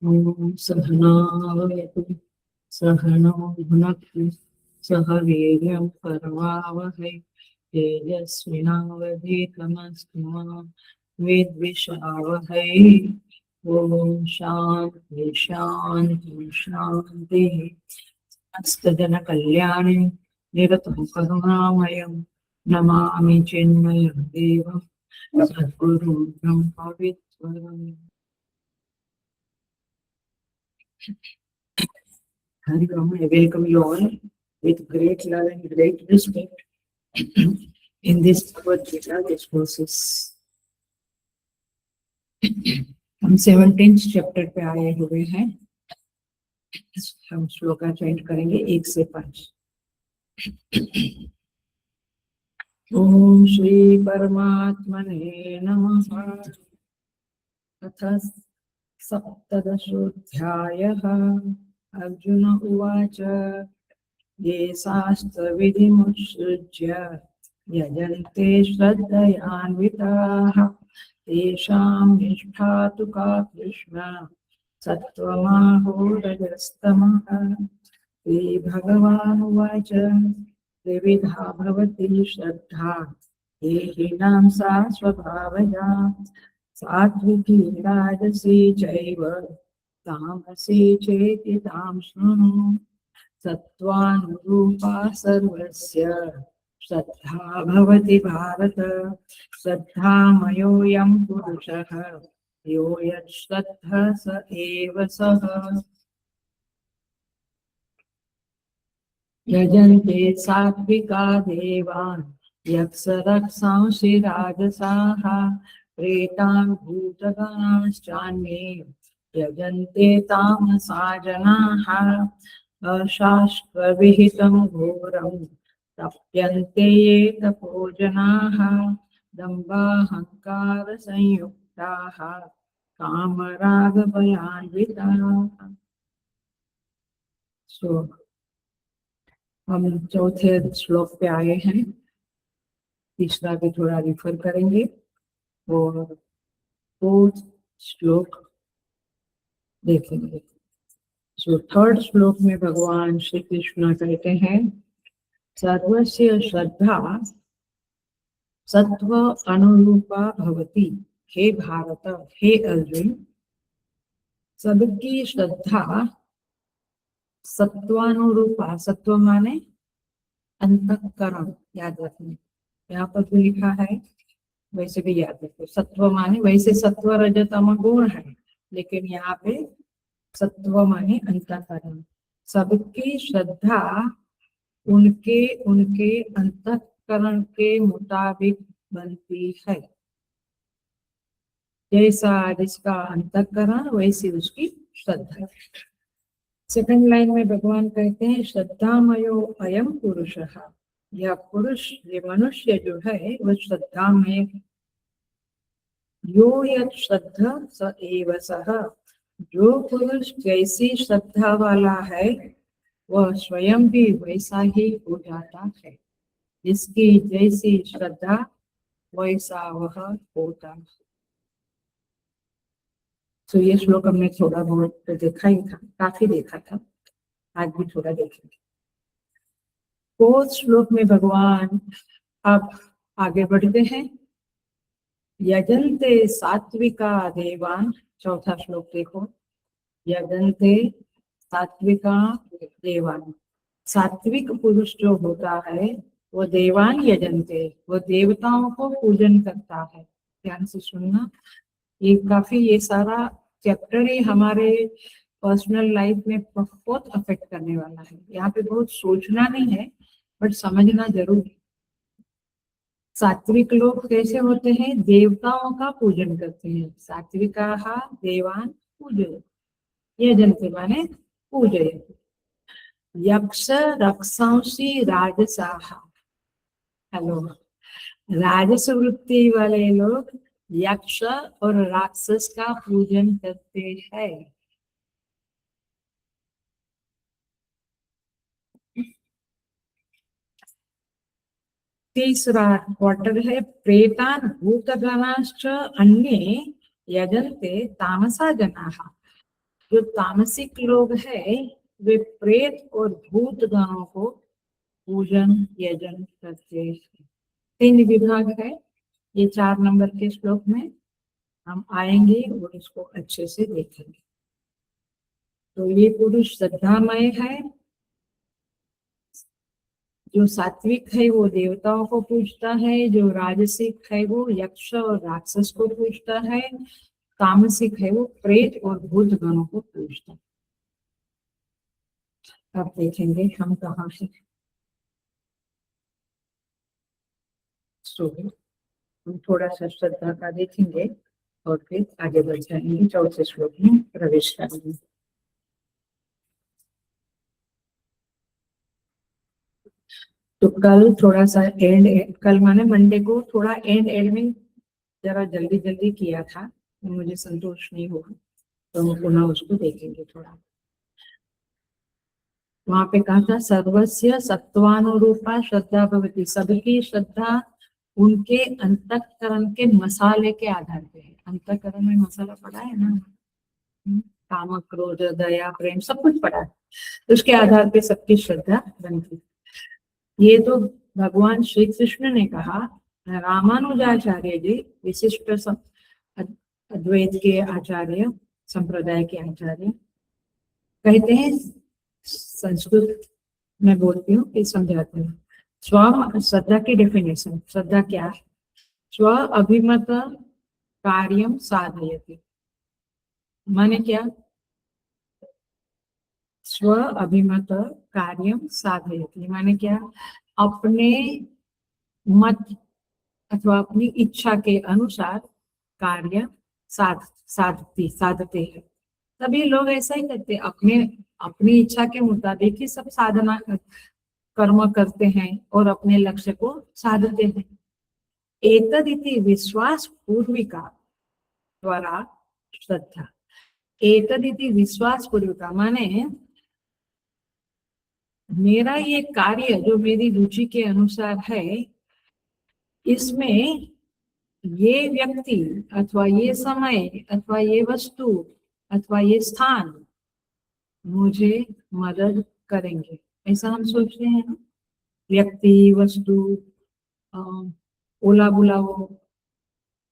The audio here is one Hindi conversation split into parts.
ॐ सहनावतु सहनौ भुनक्तु सह वीर्यं करवावहै तेजस्विनावधीतमस्तु मा विद्विषावहै। ॐ शान्ति शान्ति शान्तिः। समस्तजनकल्याणे निरतं करुणामयं नमामि चिन्मयं देवं सद्गुरुं ब्रह्मविद्वरम्। Hari Om, I welcome you all with great love and great respect in this Bhagavad Gita discourses. हम 17th चैप्टर पे आए हुए हैं। हम श्लोका चैंट करेंगे 1 से 5। ओम श्री परमात्मने नमः। अथ सप्तदशोऽध्यायः। अर्जुन उवाच ये शास्त्रविधिमुत्सृज्य यजन्ते श्रद्धयान्विताः तेषां निष्ठा तु का कृष्ण सत्त्वमाहो रजस्तमः। श्रीभगवानुवाच त्रिविधा भवति श्रद्धा देहिनां सा स्वभावजा सात्विकी राजसी चैव तामसी चेति तां शृणु। सत्त्वानुरूपा सर्वस्य श्रद्धा भवति भारत। श्रद्धामयोऽयं पुरुषः यो यच्छ्रद्धः स एव सः। यजन्ते सात्विका देवान् यक्षरक्षांसि राजसाः प्रेतान् भूतगणाश्चान्ये यजन्ते तामसा जनाः। अशास्त्रविहितं घोरं तप्यन्ते ये तपो जनाः दम्भाहंकारसंयुक्ताः कामरागभयान्विताः। सो हम चौथे श्लोक पे आए हैं। तीसरा भी थोड़ा रिफर करेंगे और फोर्थ श्लोक देखेंगे। सो थर्ड श्लोक में भगवान श्री कृष्ण कहते हैं सर्वस्य श्रद्धा सत्व अनुरूपा भवति। हे भारत, हे अर्जुन, सबकी श्रद्धा सत्वानुरूपा, सत्व माने अंतःकरण, याद रखना। यहाँ पर भी लिखा है, वैसे भी याद रखो। सत्व माने वैसे सत्व रजतम गुण है, लेकिन यहाँ पे सत्व माने अंतःकरण। सबकी श्रद्धा उनके उनके अंतःकरण के मुताबिक बनती है। जैसा जिसका अंतःकरण वैसी उसकी श्रद्धा। सेकंड लाइन में भगवान कहते हैं श्रद्धामयो अयम पुरुषः। यह पुरुष, ये मनुष्य जो है वह श्रद्धा में। यो यत् श्रद्धा स एव सः। जो पुरुष जैसी श्रद्धा वाला है वह स्वयं भी वैसा ही हो जाता है। जिसकी जैसी श्रद्धा वैसा वह होता है। तो ये श्लोक हमने थोड़ा बहुत देखा ही था, काफी देखा था, आज भी थोड़ा देखेंगे। फोर्थ श्लोक में भगवान अब आगे बढ़ते हैं। यजन्ते सात्विका देवान। चौथा श्लोक देखो। यजन्ते सात्विका देवान। सात्विक पुरुष जो होता है वो देवान यजन्ते, वो देवताओं को पूजन करता है। ध्यान से सुनना, ये सारा चैप्टर ही हमारे पर्सनल लाइफ में बहुत अफेक्ट करने वाला है। यहाँ पे बहुत सोचना नहीं है, बट समझना जरूर है। सात्विक लोग कैसे होते हैं? देवताओं का पूजन करते हैं। सात्विकाः देवान् पूजयन्ति। यजन्ते माने पूजयन्ति। यक्ष रक्षांसि राजसाः। हेलो, राजस वृत्ति वाले लोग यक्ष और राक्षस का पूजन करते हैं। तीसरा क्वार्टर है प्रेतान भूतगणाश्च अन्ये यजन्ते तामसा जनाः। जो तामसिक लोग हैं वे प्रेत और भूत गणों को पूजन यजन करते हैं। 3 विभाग है, ये 4 नंबर के श्लोक में हम आएंगे और इसको अच्छे से देखेंगे। तो ये पुरुष श्रद्धामय है, जो सात्विक है वो देवताओं को पूजता है, जो राजसिक है वो यक्ष और राक्षस को पूजता है, तामसिक है वो प्रेत और भूत गणों को पूजता है। अब देखेंगे हम कहाँ से हम थोड़ा सा श्रद्धा का देखेंगे और फिर आगे बढ़ जाएंगे, 4 श्लोक में प्रवेश करेंगे। तो कल थोड़ा सा कल माने मंडे को थोड़ा एंड में जरा जल्दी जल्दी किया था, मुझे संतोष नहीं हुआ, तो हम पुनः उसको देखेंगे थोड़ा। वहां पे कहा था सर्वस्य सत्वानुरूपा श्रद्धा भवति, सबकी श्रद्धा उनके अंतःकरण के मसाले के आधार पे है। अंतःकरण में मसाला पड़ा है ना, काम क्रोध दया प्रेम सब कुछ पड़ा है, उसके आधार पे सबकी श्रद्धा बनती। ये तो भगवान श्री कृष्ण ने कहा। रामानुजाचार्य जी विशिष्ट अद्वैत के आचार्य, संप्रदाय के आचार्य, कहते हैं, संस्कृत में बोलती हूँ कि समझाती हूँ। स्व श्रद्धा की डेफिनेशन, श्रद्धा क्या है? स्व अभिमत कार्यम साधयति, माने क्या? स्व अभिमत कार्यम साधयति माने क्या? अपने मत अथवा अपनी इच्छा के अनुसार कार्य साधते हैं। सभी लोग ऐसा ही करते, अपनी इच्छा के मुताबिक ही सब साधना कर्म करते हैं और अपने लक्ष्य को साधते हैं। एतदिति विश्वास पूर्विका द्वारा श्रद्धा, एतदिति विश्वास पूर्विका माने मेरा ये कार्य जो मेरी रुचि के अनुसार है, इसमें ये व्यक्ति अथवा ये समय अथवा ये वस्तु अथवा ये स्थान मुझे मदद करेंगे, ऐसा हम सोचते हैं ना। व्यक्ति, वस्तु, ओला बुलाओ,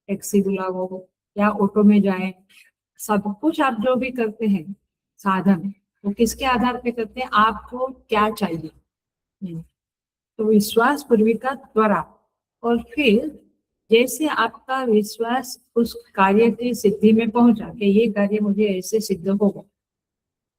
टैक्सी बुलाओ या ऑटो में जाए, सब कुछ आप जो भी करते हैं साधन, वो किसके आधार पे करते हैं? आपको क्या चाहिए। तो विश्वास पूर्विका द्वारा, और फिर जैसे आपका विश्वास उस कार्य की सिद्धि में पहुंचा कि ये कार्य मुझे ऐसे सिद्ध होगा,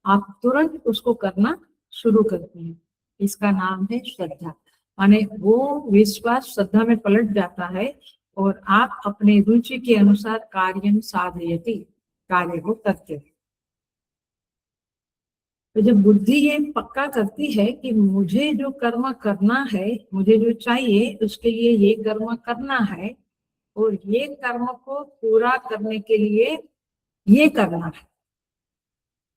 आप तुरंत उसको करना शुरू करते हैं। इसका नाम है श्रद्धा। माने वो विश्वास श्रद्धा में पलट जाता है और आप अपने रुचि के अनुसार कार्य साधयति, कार्य को करते हैं। तो जब बुद्धि ये पक्का करती है कि मुझे जो कर्म करना है, मुझे जो चाहिए उसके लिए ये कर्म करना है, और ये कर्म को पूरा करने के लिए ये करना है,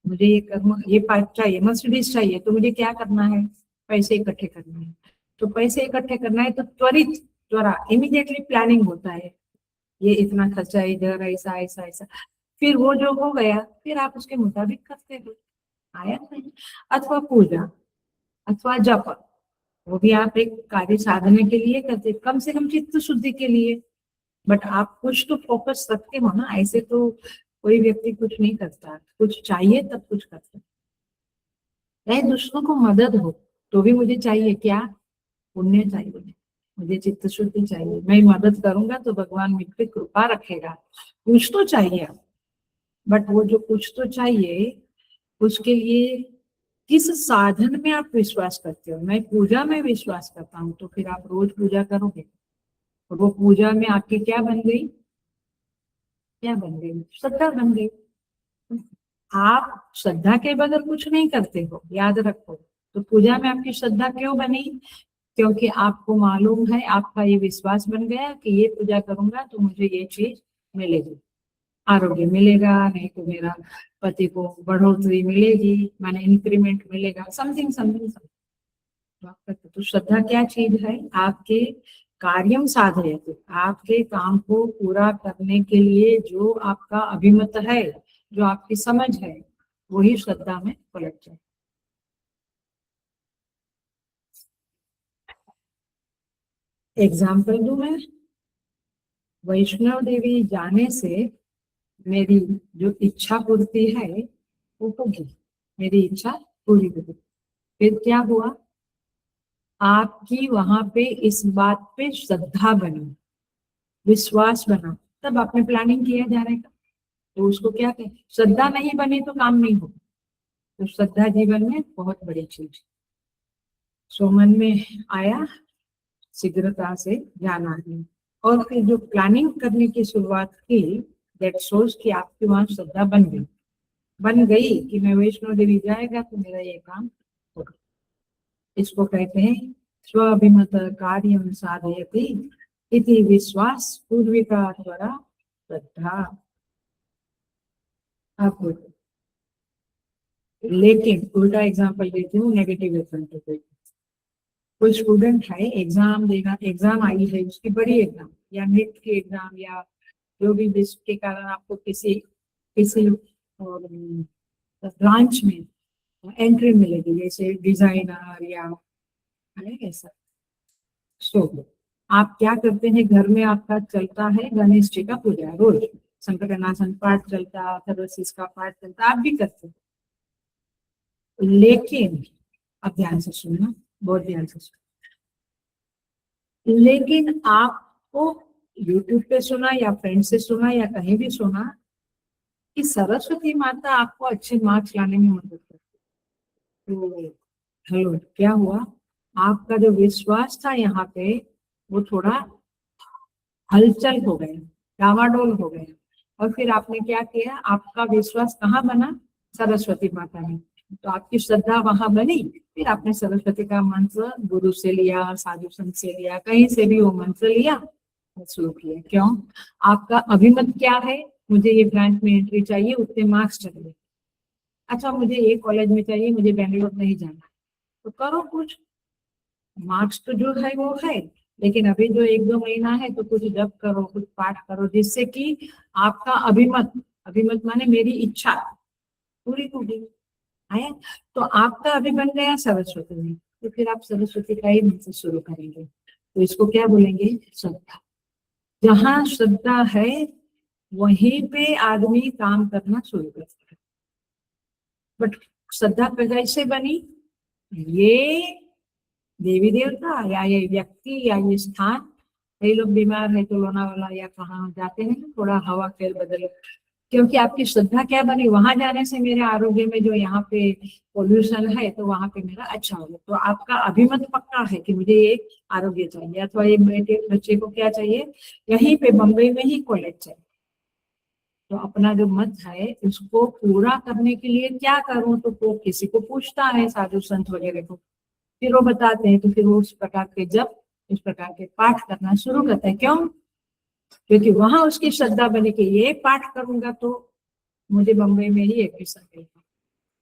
मुझे ये कर्म, ये पार्ट चाहिए, मर्सिडीज चाहिए, तो मुझे क्या करना है? पैसे इकट्ठे करने हैं। तो पैसे इकट्ठे करना है तो त्वरित द्वारा इमीडिएटली प्लानिंग होता है, ये इतना खर्चा इधर, ऐसा ऐसा ऐसा, फिर वो जो हो गया फिर आप उसके मुताबिक करते हो, आया नहीं। अथवा पूजा अथवा जप, वो भी आप एक कार्य साधने के लिए करते, कम से कम चित्त शुद्धि के लिए, बट आप कुछ तो फोकस रखते हो ना। ऐसे तो कोई व्यक्ति कुछ नहीं करता, कुछ चाहिए तब कुछ करता है। दूसरों को मदद हो तो भी मुझे चाहिए क्या? पुण्य चाहिए, मुझे चित्त शुद्धि चाहिए। मैं मदद करूंगा तो भगवान मुझ पे कृपा रखेगा, कुछ तो चाहिए। बट वो जो कुछ तो चाहिए, उसके लिए किस साधन में आप विश्वास करते हो? मैं पूजा में विश्वास करता हूँ, तो फिर आप रोज पूजा करोगे, और वो पूजा में आपकी क्या बन गई? क्या बन गई? श्रद्धा बन गई। आप श्रद्धा के बगैर कुछ नहीं करते हो, याद रखो। तो पूजा में आपकी श्रद्धा क्यों बनी? क्योंकि आपको मालूम है, आपका ये विश्वास बन गया कि ये पूजा करूंगा तो मुझे ये चीज मिलेगी, आरोग्य मिलेगा, नहीं तो मेरा पति को बढ़ोतरी मिलेगी, माने इंक्रीमेंट मिलेगा, समथिंग समथिंग। तो श्रद्धा क्या चीज है? आपके कार्यम साधयति, आपके काम को पूरा करने के लिए जो आपका अभिमत है, जो आपकी समझ है, वही श्रद्धा में पलट जाए। एग्जाम्पल दूं मैं, वैष्णव देवी जाने से मेरी जो इच्छा पूर्ति है वो होगी, मेरी इच्छा पूरी होगी। फिर क्या हुआ, आपकी वहां पे इस बात पे श्रद्धा बनी, विश्वास बना, तब आपने प्लानिंग किया जाने का। तो उसको क्या कहते, श्रद्धा नहीं बनी तो काम नहीं होगा। तो श्रद्धा जीवन में बहुत बड़ी चीज। सो मन में आया शीघ्रता से जाना है, और फिर जो प्लानिंग करने की शुरुआत की, दैट शोज कि आपकी वहां श्रद्धा बन गई कि मैं वैष्णो देवी जाएगा तो मेरा ये काम होगा। इसको कहते हैं स्वाभिमत कार्य साधयति इति विश्वास पूर्विका द्वारा श्रद्धा। आपको लेकिन उल्टा एग्जाम्पल देती हूँ, नेगेटिव एग्जाम्पल। कोई स्टूडेंट है, एग्जाम देगा, एग्जाम आई है उसकी बड़ी एग्जाम या नीट की एग्जाम या जो भी, जिसके कारण आपको किसी किसी ब्रांच में एंट्री मिलेगी, जैसे डिजाइनर या है ऐसा। सो आप क्या करते हैं, घर में आपका चलता है गणेश जी का पूजा, रोज संकटनाशन पाठ चलता, सर्वशीष का पाठ चलता, आप भी करते हैं। लेकिन अब ध्यान से सुनना, बहुत ध्यान से सुनना, लेकिन आपको यूट्यूब पे सुना या फ्रेंड से सुना या कहीं भी सुना कि सरस्वती माता आपको अच्छे मार्क्स लाने में मदद करती है। तो हेलो, क्या हुआ, आपका जो विश्वास था यहाँ पे वो थोड़ा हलचल हो गया, डावाडोल हो गया। और फिर आपने क्या किया, आपका विश्वास कहाँ बना, सरस्वती माता में। तो आपकी श्रद्धा वहां बनी, फिर आपने सरस्वती का मंत्र गुरु से लिया, साधु संत से लिया, कहीं से भी वो मंत्र लिया और शुरू किया। क्यों, आपका अभिमत क्या है, मुझे ये ब्रांच में एंट्री चाहिए, उतने मार्क्स चाहिए। अच्छा, मुझे ये कॉलेज में चाहिए, मुझे बेंगलोर नहीं जाना, तो करो कुछ, मार्क्स तो जो है वो है, लेकिन अभी जो 1-2 महीना है तो कुछ जप करो, कुछ पाठ करो, जिससे कि आपका अभिमत, अभिमत माने मेरी इच्छा पूरी होगी। आया, तो आपका अभी बन गया सरस्वती में, तो फिर आप सरस्वती का ही मंत्र शुरू करेंगे। तो इसको क्या बोलेंगे, श्रद्धा। जहाँ श्रद्धा है वहीं पे आदमी काम करना शुरू करता है। बट श्रद्धा कैसे बनी, ये देवी देवता या ये व्यक्ति या ये स्थान, कई लोग बीमार है तो लोनावाला या कहाँ जाते हैं, थोड़ा हवा फेर बदल, क्योंकि आपकी श्रद्धा क्या बनी, वहां जाने से मेरे आरोग्य में जो यहाँ पे पोल्यूशन है तो वहां पे मेरा अच्छा होगा। तो आपका अभिमत पक्का है कि मुझे ये आरोग्य चाहिए, अथवा ये बेटे बच्चे को क्या चाहिए, यहीं पे बम्बई में ही कॉलेज चाहिए। तो अपना जो मत है उसको पूरा करने के लिए क्या करूं, तो वो किसी को पूछता है, साधु संत वगैरह को, फिर वो बताते हैं। तो फिर वो उस प्रकार के जब इस प्रकार के पाठ करना शुरू करते हैं। क्यों, क्योंकि वहां उसकी श्रद्धा बनी कि ये पाठ करूंगा तो मुझे बम्बई में ही एडमिशन मिलेगा।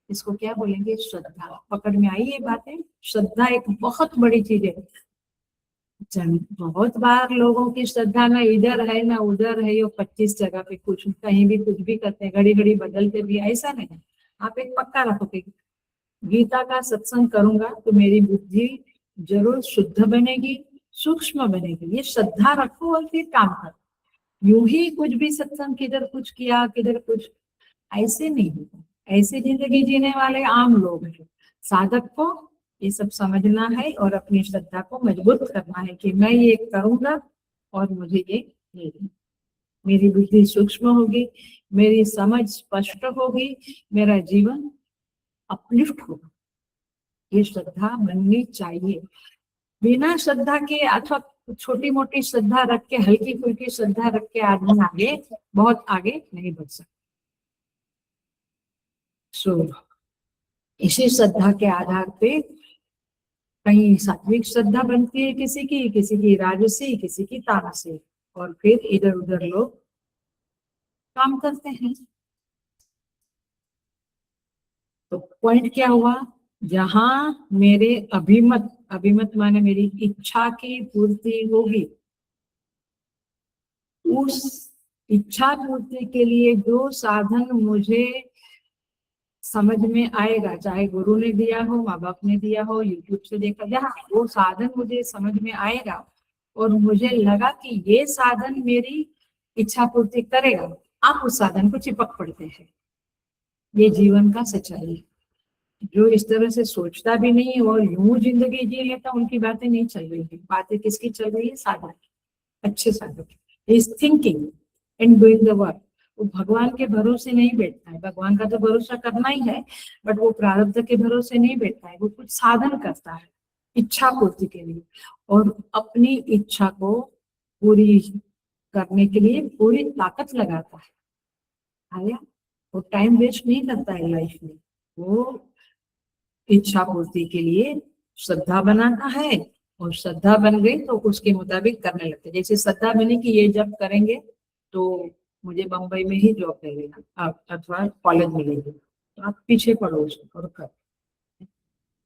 इसको क्या बोलेंगे, श्रद्धा। पकड़ में आई ये बातें, श्रद्धा एक बहुत बड़ी चीज है। बहुत बार लोगों की श्रद्धा ना इधर है ना उधर है, ये 25 जगह पे कुछ कहीं भी कुछ भी करते हैं, घड़ी घड़ी बदलते भी, ऐसा नहीं। आप एक पक्का रखो कि गीता का सत्संग करूंगा तो मेरी बुद्धि जरूर शुद्ध बनेगी, सूक्ष्म बनेगी, ये श्रद्धा रखो और फिर काम करो। यूं ही कुछ भी सत्संग किधर कुछ किया किधर कुछ, ऐसे नहीं होता। ऐसे जिंदगी जीने वाले आम लोग हैं। साधक को ये सब समझना है और अपनी श्रद्धा को मजबूत करना है कि मैं ये करूंगा और मुझे ये मिलेगा। मेरी बुद्धि सूक्ष्म होगी, मेरी समझ स्पष्ट होगी, मेरा जीवन अपलिफ्ट होगा। ये श्रद्धा बननी चाहिए। बिना श्रद्धा के अथवा छोटी मोटी श्रद्धा रख के, हल्की फुल्की श्रद्धा रख के आदमी आगे बहुत आगे नहीं बढ़ सकता। सो इसी श्रद्धा के आधार पे कहीं सात्विक श्रद्धा बनती है, किसी की राजसी, किसी की तामसी, और फिर इधर उधर लोग काम करते हैं। तो पॉइंट क्या हुआ, जहां मेरे अभिमत, अभिमत माने मेरी इच्छा की पूर्ति होगी, उस इच्छा पूर्ति के लिए जो साधन मुझे समझ में आएगा, चाहे गुरु ने दिया हो, माँ बाप ने दिया हो, यूट्यूब से देखा, जहाँ वो साधन मुझे समझ में आएगा और मुझे लगा कि ये साधन मेरी इच्छा पूर्ति करेगा, आप उस साधन को चिपक पड़ते हैं। ये जीवन का सच्चाई है। जो इस तरह से सोचता भी नहीं और यूं जिंदगी जी लेता, उनकी बातें नहीं चल रही है। बातें किसकी चल रही है? साधक, अच्छे साधक। Is thinking and doing the work. वो भगवान के भरोसे नहीं बैठता है, भगवान का तो भरोसा करना ही है, बट वो प्रारब्ध के भरोसे नहीं बैठता है, वो कुछ साधन करता है इच्छा पूर्ति के लिए, और अपनी इच्छा को पूरी करने के लिए पूरी ताकत लगाता है। आया? वो टाइम वेस्ट नहीं करता है लाइफ में, वो इच्छा पूर्ति के लिए श्रद्धा बनाता है, और श्रद्धा बन गई तो उसके मुताबिक करने लगते। जैसे श्रद्धा बनी कि ये जब करेंगे तो मुझे बम्बई में ही जॉब मिलेगा अथवा कॉलेज मिलेगी, तो आप पीछे पड़ो उसको और कर,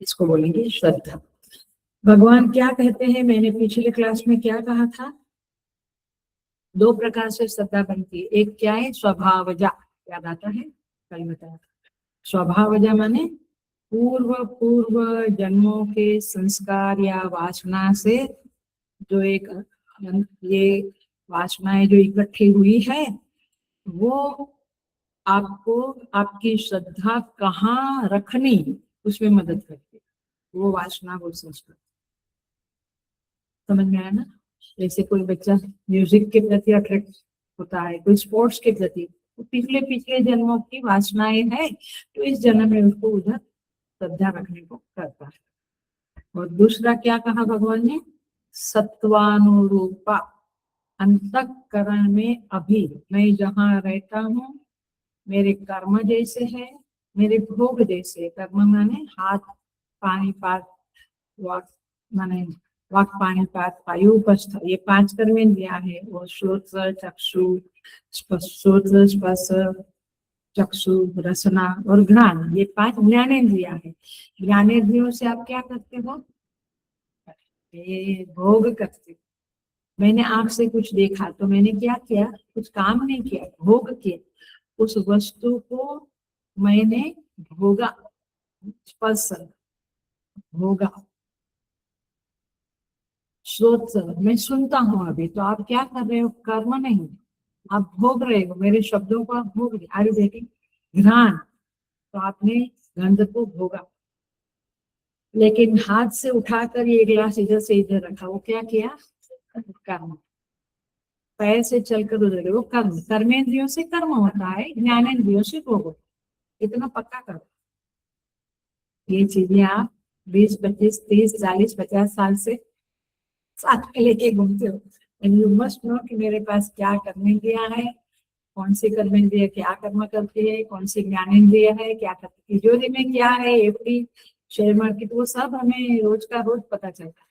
इसको बोलेंगे श्रद्धा। भगवान क्या कहते हैं, मैंने पिछले क्लास में क्या कहा था? दो प्रकार से श्रद्धा बनती है। एक क्या है? स्वभावजा, याद आता है? कल बताया था। स्वभावजा माने पूर्व पूर्व जन्मों के संस्कार या वासना से जो एक ये वासनाएं जो इकट्ठी हुई है, वो आपको आपकी श्रद्धा कहाँ रखनी उसमें मदद करती है। वो वासना, वो संस्कार। समझ में आया ना? जैसे कोई बच्चा म्यूजिक के प्रति अट्रैक्ट होता है, कोई स्पोर्ट्स के प्रति, तो पिछले पिछले जन्मों की वासनाएं है, तो इस जन्म में उसको उधर श्रद्धा रखने को करता है। और दूसरा क्या कहा भगवान ने? सत्वानुरूपा। अंतःकरण में अभी मैं जहाँ रहता हूँ, मेरे कर्म जैसे है, मेरे भोग जैसे। कर्म माने हाथ, पानी, पात, वाक माने वाक, पानी, पात, वायु, उपस्थ, ये 5 कर्मेंद्रियां है। वो श्रोत्र, चक्षु, श्रोत्र, स्पर्श, चक्षु, रसना और घ्राण, ये 5 ज्ञानेन्द्रियां है। ज्ञानेन्द्रियों से आप क्या करते हो? ये भोग करते हो। मैंने आंख से कुछ देखा तो मैंने क्या किया? कुछ काम नहीं किया, भोग किया। उस वस्तु को मैंने भोगा, स्पर्श भोगा। श्रोत, मैं सुनता हूँ अभी, तो आप क्या कर रहे हो? कर्म नहीं, आप भोग रहे हो, मेरे शब्दों को आप भोग रहे। Are you? घ्राण, तो आपने गंध को भोगा। लेकिन हाथ से उठाकर ये गिलास इधर से इधर रखा, वो क्या किया? कर्म। पैर से चलकर उधर गए, वो कर्म। कर्मेंद्रियों से कर्म होता है, ज्ञानेन्द्रियों से भोग होता है। इतना पक्का करो। ये चीजें आप 20, 25, 30, 40, 50 साल से साथ में लेके घूमते हो। एंड यू मस्ट नो कि मेरे पास क्या कर्मेंद्रियां है, कौन सी कर्मेंद्रिय क्या कर्म करती है, कौन सी ज्ञानेन्द्रिय है क्या करती है, तिजोरी में क्या है, एफडी, शेयर मार्केट, वो सब हमें रोज का रोज पता चलता है।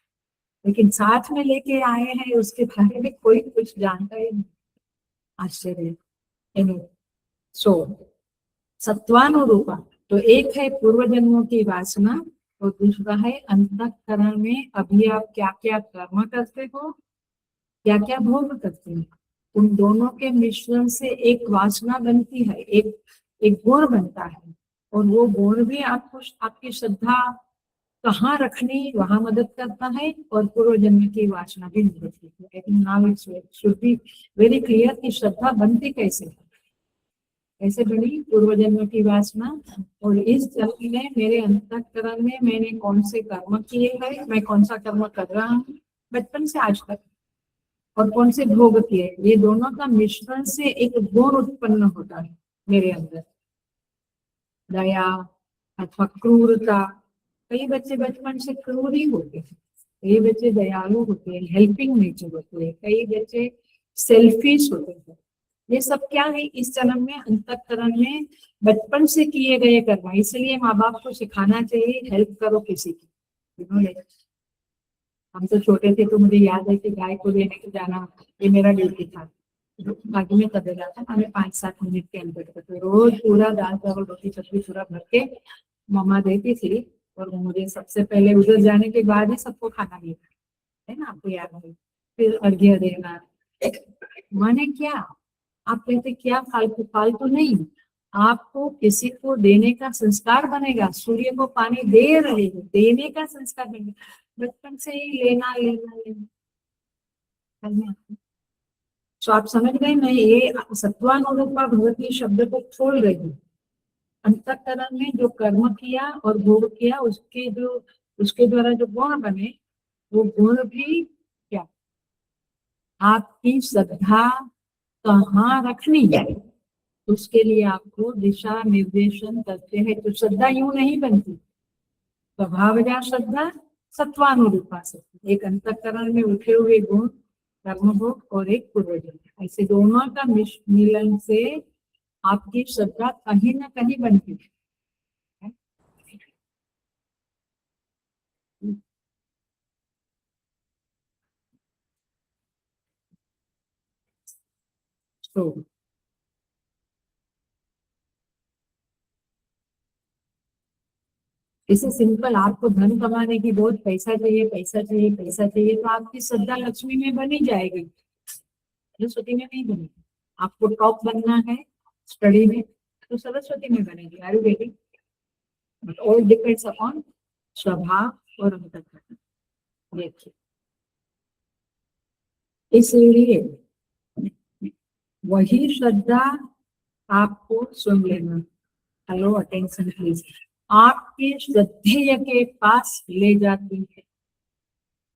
लेकिन साथ में लेके आए हैं उसके बारे में कोई कुछ जानता ही नहीं। आश्चर्य। सो सत्वानुरूपा, तो एक है पूर्व जन्मों की वासना, और दूसरा है अंतःकरण में अभी आप क्या क्या कर्म करते हो, क्या क्या भोग करते हैं। उन दोनों के मिश्रण से एक वासना बनती है, एक एक गुण बनता है, और वो गुण भी आपको आपकी श्रद्धा कहाँ रखनी वहां मदद करता है, और पूर्व जन्म की वासना भी मदद करती है। लेकिन now it's should be very clear कि श्रद्धा बनती कैसे है, कैसे बनी पूर्व जन्म की वासना, और इस जन्म में मेरे अंतःकरण में मैंने कौन से कर्म किए हैं, मैं कौन सा कर्म कर रहा हूँ बचपन से आज तक, और कौन से भोग किए। ये दोनों का मिश्रण से एक गुण उत्पन्न होता है मेरे अंदर, दया अथवा क्रूरता। कई बच्चे बचपन से क्रूर ही होते हैं, कई बच्चे दयालु होते हैं, हेल्पिंग नेचर होते हैं, कई बच्चे सेल्फिश होते हैं। ये सब क्या है? इस जन्म में अंतःकरण में बचपन से किए गए कर्म। इसलिए माँ बाप को सिखाना चाहिए हेल्प करो किसी की। हम तो छोटे थे तो मुझे याद है कि गाय को लेने के जाना ये मेरा ड्यूटी था। बाकी में तबेला था, हमें 5-7 मिनट के अंदर तो रोज पूरा दाल चावल रोटी सब्जी पूरा भर के मम्मा देती थी, और मुझे सबसे पहले उधर जाने के बाद ही सबको खाना देना है ना, आपको याद है। फिर अर्घ्य देना। माने क्या? आप कहते क्या फालतू? फालतू नहीं, आपको किसी को देने का संस्कार बनेगा। सूर्य को पानी दे रहे हो, देने का संस्कार बनेगा। बचपन से ही लेना लेना लेना करना। तो आप समझ गए, मैं ये सत्वानुरूपा भगवती शब्द को खोल रही हूँ। अंतःकरण में जो कर्म किया और भोग किया, उसके द्वारा जो गुण बने, वो गुण भी क्या आपकी श्रद्धा कहाँ रखनी है, उसके लिए आपको दिशा निर्देशन करते हैं। तो श्रद्धा यूं नहीं बनती। स्वभावजा श्रद्धा सत्वानुरूपा श्रद्धा, एक अंतःकरण में उठे हुए गुण कर्मभोग और एक पूर्वजन्म, ऐसे दोनों का मिलन से आपकी श्रद्धा कहीं ना कहीं बनती है। तो इसे सिंपल, आपको धन कमाने की बहुत पैसा चाहिए, पैसा चाहिए, पैसा चाहिए, तो आपकी श्रद्धा लक्ष्मी में बनी जाएगी, सरस्वती में नहीं बनेगी। आपको टॉप बनना है स्टडी में, तो सरस्वती में बनेगी। Are you getting? But all depends upon स्वभाव और अंतःकरण। देखिए, इसलिए वही श्रद्धा आपको सुन लेना। Hello, attention please. आपके श्रद्धेय के पास ले जाती है।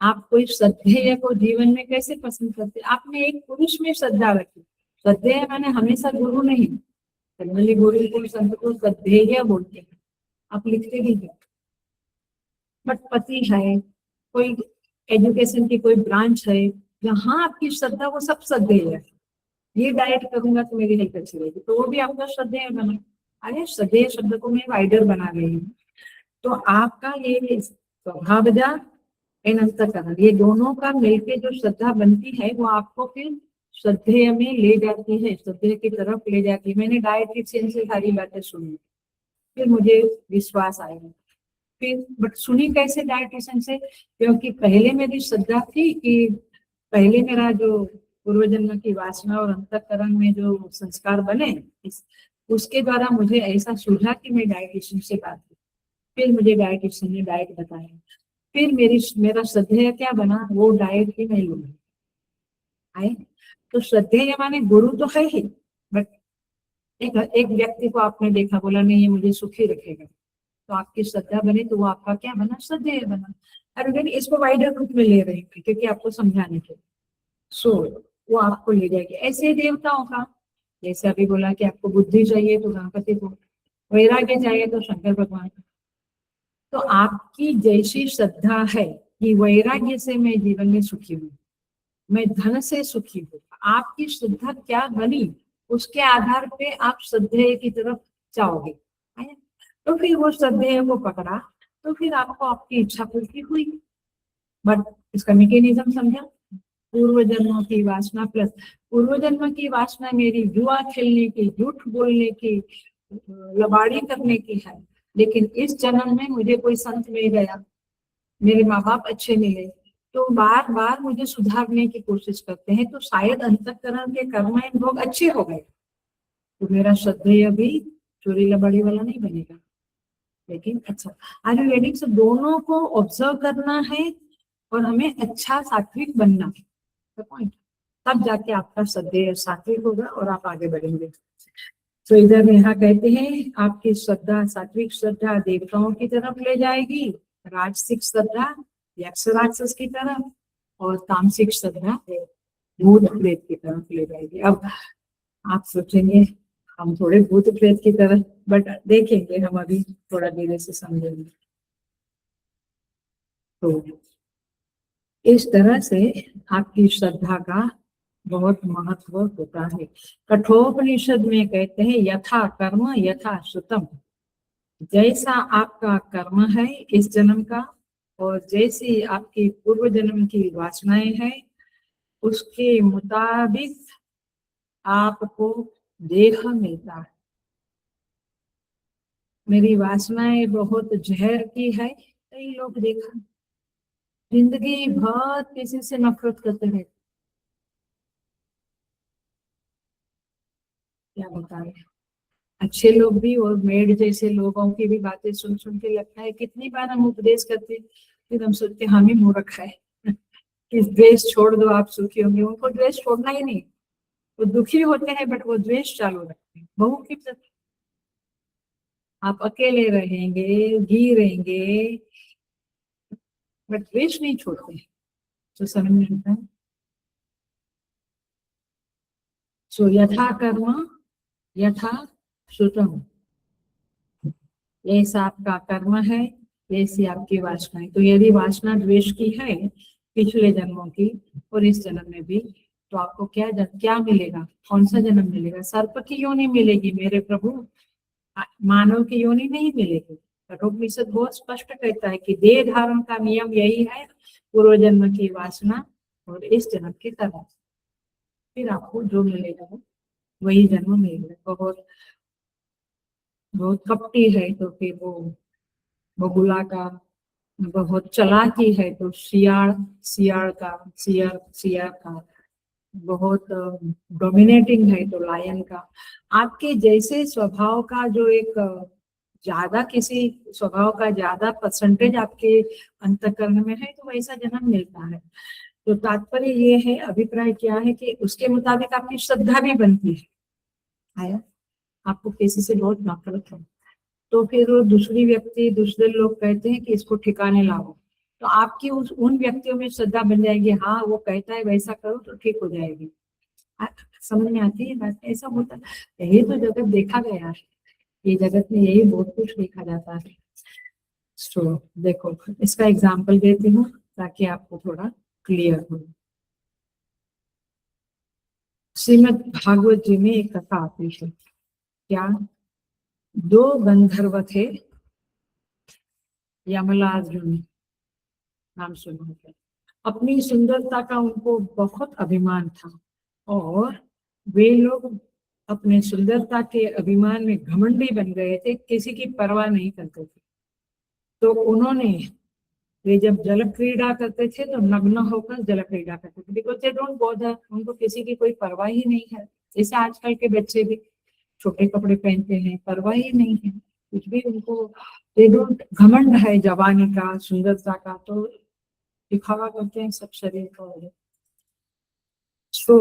आप कोई श्रद्धेय को जीवन में कैसे पसंद करते? आपने एक पुरुष में श्रद्धा रखी। श्रद्धेय माने हमेशा गुरु नहीं, जनरली गुरु को संत को श्रद्धेय बोलते हैं, आप लिखते भी हैं। बट पति है, कोई एजुकेशन की कोई ब्रांच है, जहाँ आपकी श्रद्धा, वो सब श्रद्धेय है। ये डाइट करूंगा तो मेरी हेल्थ अच्छी रहेगी, तो वो भी आपका श्रद्धेय बना। अरे श्रद्धेय शब्द को मैं वाइडर बना रही हूँ। तो आपका ये स्वभावजा एन अंतःकरण, ये दोनों का मिलके जो श्रद्धा बनती है, वो आपको फिर श्रद्धेय में ले जाती है, श्रद्धेय की तरफ ले जाती है। मैंने डायटिशियन से सारी बातें सुनी, फिर मुझे विश्वास आया। फिर बट सुनी कैसे डायटिशियन से? क्योंकि पहले मेरी श्रद्धा थी कि पहले मेरा जो पूर्व जन्म की वासना और अंतःकरण में जो संस्कार बने, उसके द्वारा मुझे ऐसा सूझा कि मैं डायटिशियन से बात की। फिर मुझे डायटिशियन ने डाइट बताया, फिर मेरा श्रद्धेय क्या बना, वो डाइट ही मैं लूंगी। आए तो श्रद्धेय माने गुरु तो है ही, बट एक व्यक्ति को आपने देखा, बोला नहीं ये मुझे सुखी रखेगा, तो आपकी श्रद्धा बनी, तो वो आपका क्या बना, श्रद्धेय बना। और इसको वाइडर रूप में ले रहे हैं क्योंकि आपको समझाने के। सो वो आपको ले जाएगी। ऐसे ही देवताओं का, जैसे अभी बोला कि आपको बुद्धि चाहिए तो गणपति को, वैराग्य चाहिए तो शंकर भगवान को। तो आपकी जैसी श्रद्धा है कि वैराग्य से मैं जीवन में सुखी हूँ, मैं धन से सुखी हूँ, आपकी श्रद्धा क्या बनी, उसके आधार पे आप श्रद्धेय की तरफ जाओगे। तो फिर वो श्रद्धेय को पकड़ा, तो फिर आपको आपकी इच्छा पूर्ति हुई। बट इसका मैकेनिज्म समझा? पूर्व जन्मों की वासना प्लस पूर्व जन्म की वासना मेरी जुआ खेलने की, झूठ बोलने की, लबाड़ी करने की है। लेकिन इस जन्म में मुझे कोई संत मिल गया, मेरे माँ बाप अच्छे मिले, तो बार बार मुझे सुधारने की कोशिश करते हैं, तो शायद अंतःकरण के कर्म भोग अच्छे हो गए, तो मेरा श्रद्धेय भी चोरी लबाड़ी वाला नहीं बनेगा। लेकिन अच्छा, आर यू रेडी? दोनों को ऑब्जर्व करना है और हमें अच्छा सात्विक बनना है, पॉइंट। तब जाके आपका श्रद्धेय सात्विक होगा और आप आगे बढ़ेंगे। तो इधर यहाँ कहते हैं आपकी श्रद्धा, सात्विक श्रद्धा देवताओं की तरफ ले जाएगी, राजसिक श्रद्धा यक्ष राक्षस की तरफ, और तामसिक श्रद्धा भूत प्रेत की तरफ ले जाएगी। अब आप सोचेंगे हम थोड़े भूत प्रेत की तरफ, बट देखेंगे हम, अभी थोड़ा धीरे से समझेंगे। तो इस तरह से आपकी श्रद्धा का बहुत महत्व होता है। कठोपनिषद में कहते हैं यथा कर्म यथा श्रुतम, जैसा आपका कर्म है इस जन्म का और जैसी आपकी पूर्व जन्म की वासनाएं हैं, उसके मुताबिक आपको देह मिलता है। मेरी वासनाएं बहुत जहर की है, कई लोग देखा जिंदगी भर किसी से नफरत करते हैं, क्या बताएं। अच्छे लोग भी और मेड जैसे लोगों की भी बातें सुन सुन के लगता है कितनी बार हम उपदेश करते हैं, फिर हम सोचते हम ही मूर्ख है कि द्वेष छोड़ दो आप सुखी होंगे। उनको द्वेष छोड़ना ही नहीं, वो दुखी होते हैं बट वो द्वेष चालू रखते हैं। बहू की तरह आप अकेले रहेंगे, गिरेंगे, बट द्वेष नहीं छोड़ते हैं। तो समझ में आता है। सो यथा कर्म यथा श्रुतम्, ऐसा आपका कर्म है, ऐसी आपकी वासना है। तो यदि वासना द्वेष की है पिछले जन्मों की और इस जन्म में भी, तो आपको क्या मिलेगा? कौन सा जन्म मिलेगा? सर्प की योनि मिलेगी मेरे प्रभु, मानव की योनि नहीं मिलेगी। कठोपनिषद बहुत स्पष्ट कहता है कि देह धारण का नियम यही है, पूर्व जन्म की वासना और इस जन्म के कर्म, फिर आपको जो मिलेगा वही जन्म मिलेगा। बहुत बहुत कपटी है तो फिर वो बगुला का, बहुत चालाकी है तो सियार सियार का, सियार का, बहुत डोमिनेटिंग है तो लायन का। आपके जैसे स्वभाव का जो एक ज्यादा, किसी स्वभाव का ज्यादा परसेंटेज आपके अंतःकरण में है तो वैसा जन्म मिलता है। तो तात्पर्य ये है, अभिप्राय क्या है कि उसके मुताबिक आपकी श्रद्धा भी बनती है। आया? आपको किसी से बहुत नफरत है तो फिर वो दूसरे लोग कहते हैं कि इसको ठिकाने लाओ, तो आपकी उन व्यक्तियों में श्रद्धा बन जाएगी। हाँ वो कहता है वैसा करो तो ठीक हो जाएगी। समझ में आती है बात? ऐसा होता है, यही तो जगत देखा गया है, ये जगत में यही बहुत कुछ देखा जाता है। तो देखो इसका एग्जाम्पल देती हूँ ताकि आपको थोड़ा क्लियर हो। श्रीमद् भागवत जी में एक कथा आती है। क्या? दो गंधर्व थे, यमलार्जुन नाम सुना है। अपनी सुंदरता का उनको बहुत अभिमान था और वे लोग अपने सुंदरता के अभिमान में घमंडी बन गए थे, किसी की परवाह नहीं करते थे। तो उन्होंने, वे जब जल क्रीड़ा करते थे तो नग्न होकर जल क्रीड़ा करते थे, बिकॉज दे डोंट बॉदर, उनको किसी की कोई परवाह ही नहीं है। जैसे आजकल के बच्चे भी छोटे कपड़े पहनते हैं, परवाह ही नहीं है कुछ भी उनको। दे डोंट, घमंड है जवानी का, सुंदरता का, तो दिखावा करते हैं सब शरीर को। तो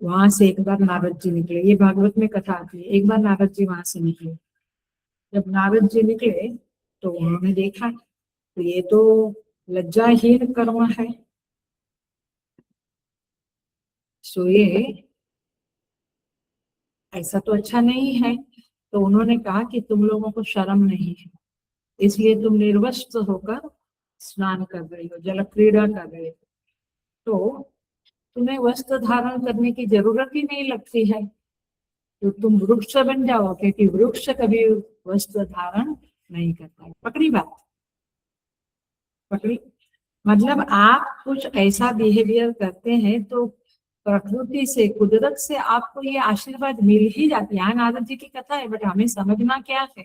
वहां से एक बार नारद जी निकले, ये भागवत में कथा आती है। एक बार नारद जी वहां से निकले, जब नारद जी निकले तो उन्होंने देखा तो ये तो लज्जाहीन कर्म है। सो ये ऐसा तो अच्छा नहीं है। तो उन्होंने कहा कि तुम लोगों को शर्म नहीं है, इसलिए तुम निर्वस्त्र होकर स्नान कर रही हो, जल क्रीड़ा कर रही हो, तो तुम्हें वस्त्र धारण करने की जरूरत ही नहीं लगती है। तो तुम वृक्ष बन जाओ, क्योंकि वृक्ष कभी वस्त्र धारण नहीं करता है। पकड़ी बात? पकड़ी? मतलब आप कुछ ऐसा बिहेवियर करते हैं तो प्रकृति से, कुदरत से आपको ये आशीर्वाद मिल ही जाती है। नारद जी की कथा है बट हमें समझना क्या है,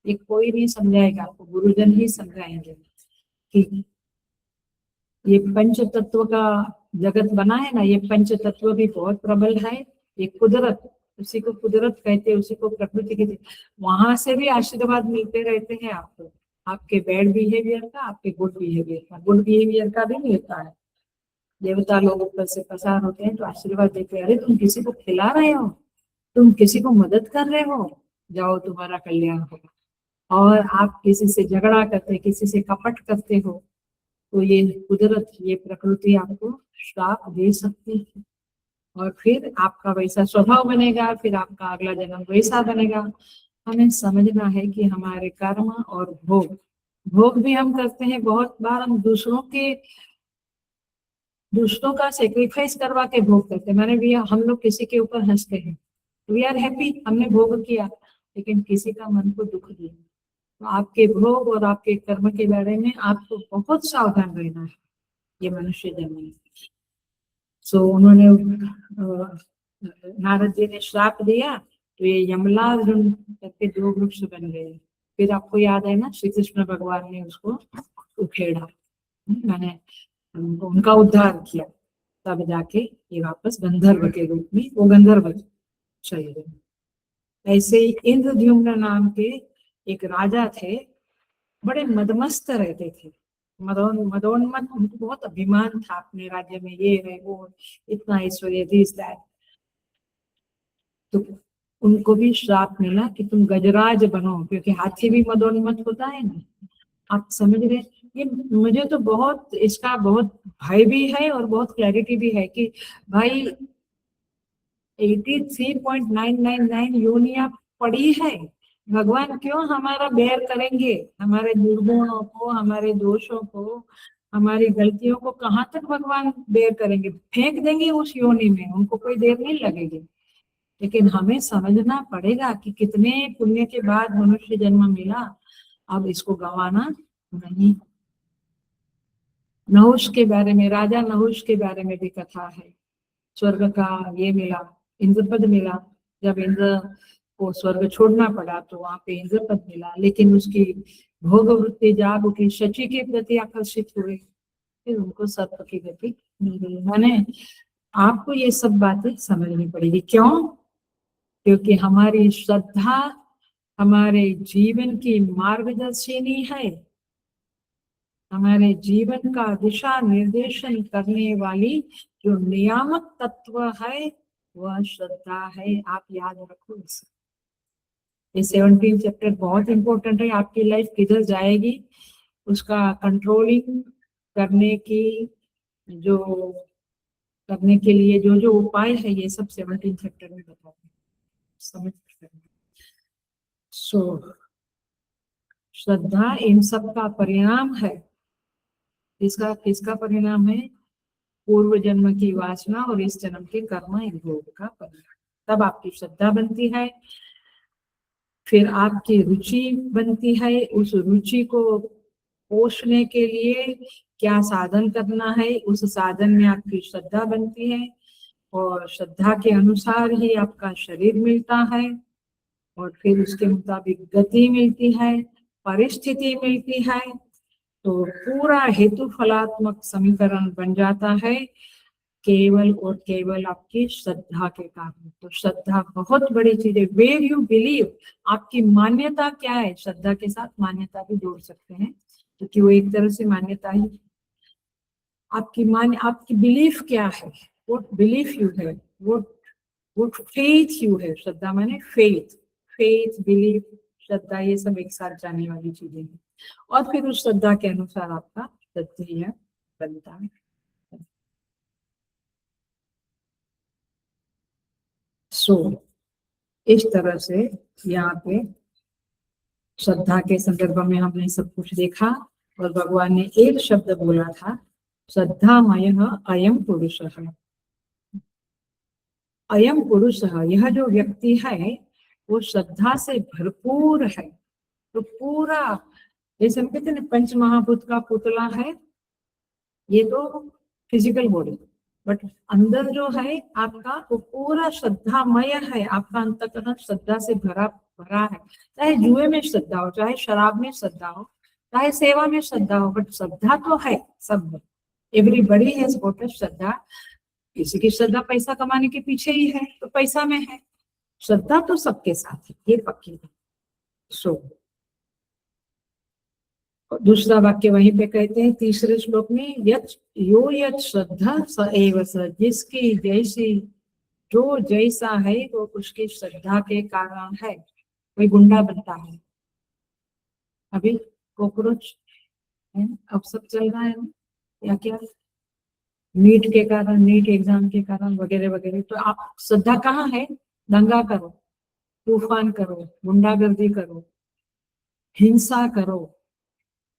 ये कोई नहीं समझाएगा आपको, गुरुजन ही समझाएंगे कि ये पंच तत्व का जगत बना है ना, ये पंच तत्व भी बहुत प्रबल है। ये कुदरत, उसी को कुदरत कहते हैं, उसी को प्रकृति कहते हैं। वहां से भी आशीर्वाद मिलते रहते हैं आपको, आपके बैड बिहेवियर का, आपके गुड बिहेवियर का। गुड बिहेवियर का भी मिलता है। देवता लोग ऊपर से पसार होते हैं तो आशीर्वाद देते हैं, अरे तुम किसी को खिला रहे हो, तुम किसी को मदद कर रहे हो, जाओ तुम्हारा कल्याण होगा। और आप किसी से झगड़ा करते, किसी से कपट करते हो, तो ये कुदरत, ये प्रकृति आपको श्राप दे सकती है और फिर आपका वैसा स्वभाव बनेगा, फिर आपका अगला जन्म वैसा बनेगा। हमें समझना है कि हमारे कर्म और भोग, भोग भी हम करते हैं बहुत बार, हम दूसरों का सेक्रीफाइस करवा के भोग करते हैं। मैंने भी, हम लोग किसी के ऊपर हंसते हैं, वी आर हैप्पी, हमने भोग किया, लेकिन किसी का मन को दुख दिया। तो आपके भोग और आपके कर्म के बारे में आपको बहुत सावधान रहना है, ये मनुष्य जन्म है। सो उन्होंने नारद जी ने श्राप दिया तो ये यमलार्जुन करके दो वृक्ष बन गए। फिर आपको याद है ना, श्री कृष्ण भगवान ने उसको उखेड़ा, मैंने उनका उद्धार किया, तब जाके ये वापस गंधर्व के रूप में, वो गंधर्व शरीर है। ऐसे ही इंद्रद्युम्न नाम के एक राजा थे, बड़े मदमस्त रहते थे, मदोन्मत, उनको बहुत अभिमान था अपने राज्य में, ये है वो, इतना ऐश्वर्य, दिस दैट। तो उनको भी श्राप मिला कि तुम गजराज बनो, क्योंकि हाथी भी मदोन्मत होता है ना, आप समझ रहे। ये मुझे तो बहुत इसका बहुत भय भी है और बहुत क्लैरिटी भी है कि भाई 83.999 योनियां पड़ी है, भगवान क्यों हमारा बेयर करेंगे, हमारे दुर्गुणों को, हमारे दोषों को, हमारी गलतियों को कहाँ तक भगवान बेयर करेंगे, फेंक देंगे उस योनि में, उनको कोई देर नहीं लगेगी। लेकिन हमें समझना पड़ेगा कि कितने पुण्य के बाद मनुष्य जन्म मिला, अब इसको गंवाना नहीं। नहुष के बारे में, राजा नहुष के बारे में भी कथा है, स्वर्ग का ये मिला, इंद्रपद मिला, जब इंद्र को स्वर्ग छोड़ना पड़ा तो वहां पे इंद्रपद मिला, लेकिन उसकी भोग वृत्ति जाग उठी, शची के प्रति आकर्षित हुए, फिर उनको सर्प की गति मिल गई। मैंने आपको ये सब बातें समझनी पड़ेगी, क्यों? क्योंकि हमारी श्रद्धा हमारे जीवन की मार्गदर्शिनी है, हमारे जीवन का दिशा निर्देशन करने वाली जो नियामक तत्व है वह श्रद्धा है। आप याद रखो इसे। ये 17 चैप्टर बहुत इंपॉर्टेंट है, आपकी लाइफ किधर जाएगी उसका कंट्रोलिंग करने की, जो करने के लिए जो जो उपाय है ये सब 17 चैप्टर में बताते हैं, समझ सकते हैं। सो श्रद्धा इन सब का परिणाम है। किसका किसका परिणाम है? पूर्व जन्म की वासना और इस जन्म के कर्म इन भोग का परिणाम। तब आपकी श्रद्धा बनती है, फिर आपकी रुचि बनती है, उस रुचि को पोषने के लिए क्या साधन करना है, उस साधन में आपकी श्रद्धा बनती है, और श्रद्धा के अनुसार ही आपका शरीर मिलता है, और फिर उसके मुताबिक गति मिलती है, परिस्थिति मिलती है, तो पूरा हेतु फलात्मक समीकरण बन जाता है केवल और केवल आपकी श्रद्धा के कारण। तो श्रद्धा बहुत बड़ी चीज है। वेर यू बिलीव, आपकी मान्यता क्या है, श्रद्धा के साथ मान्यता भी जोड़ सकते हैं, क्योंकि वो एक तरह से मान्यता ही, आपकी बिलीफ क्या है, व्हाट बिलीफ यू है, व्हाट फेथ यू है। श्रद्धा माने फेथ, फेथ बिलीफ श्रद्धा ये सब एक साथ जाने वाली चीजें हैं, और फिर उस श्रद्धा के अनुसार आपका तत्व बनता है। सो इस तरह से यहाँ पे श्रद्धा के संदर्भ में हमने सब कुछ देखा, और भगवान ने एक शब्द बोला था, श्रद्धामय अयम पुरुष है। अयम पुरुष है, यह जो व्यक्ति है वो श्रद्धा से भरपूर है। तो पूरा, जैसे हम कहते हैं पंच महाभूत का पुतला है, ये तो फिजिकल बॉडी, बट अंदर जो है आपका वो पूरा श्रद्धामय है, आपका अंतःकरण श्रद्धा से भरा भरा है। चाहे जुए में श्रद्धा हो, चाहे शराब में श्रद्धा हो, चाहे सेवा में श्रद्धा हो, बट श्रद्धा तो है सब में। एवरीबडी हैज गॉट अ श्रद्धा। किसी की श्रद्धा पैसा कमाने के पीछे ही है तो पैसा में है, श्रद्धा तो सबके साथ है, ये पक्की है। सो दूसरा वाक्य वहीं पे कहते हैं तीसरे श्लोक में, यो यत् श्रद्धा स एव स, जिसकी जैसी जो जैसा है वो उसकी श्रद्धा के कारण है। कोई गुंडा बनता है, अभी कॉकरोच है, अब सब चल रहा है ना, या क्या, नीट के कारण, नीट एग्जाम के कारण वगैरह वगैरह। तो आप श्रद्धा कहाँ है? दंगा करो, तूफान करो, गुंडागर्दी करो, हिंसा करो,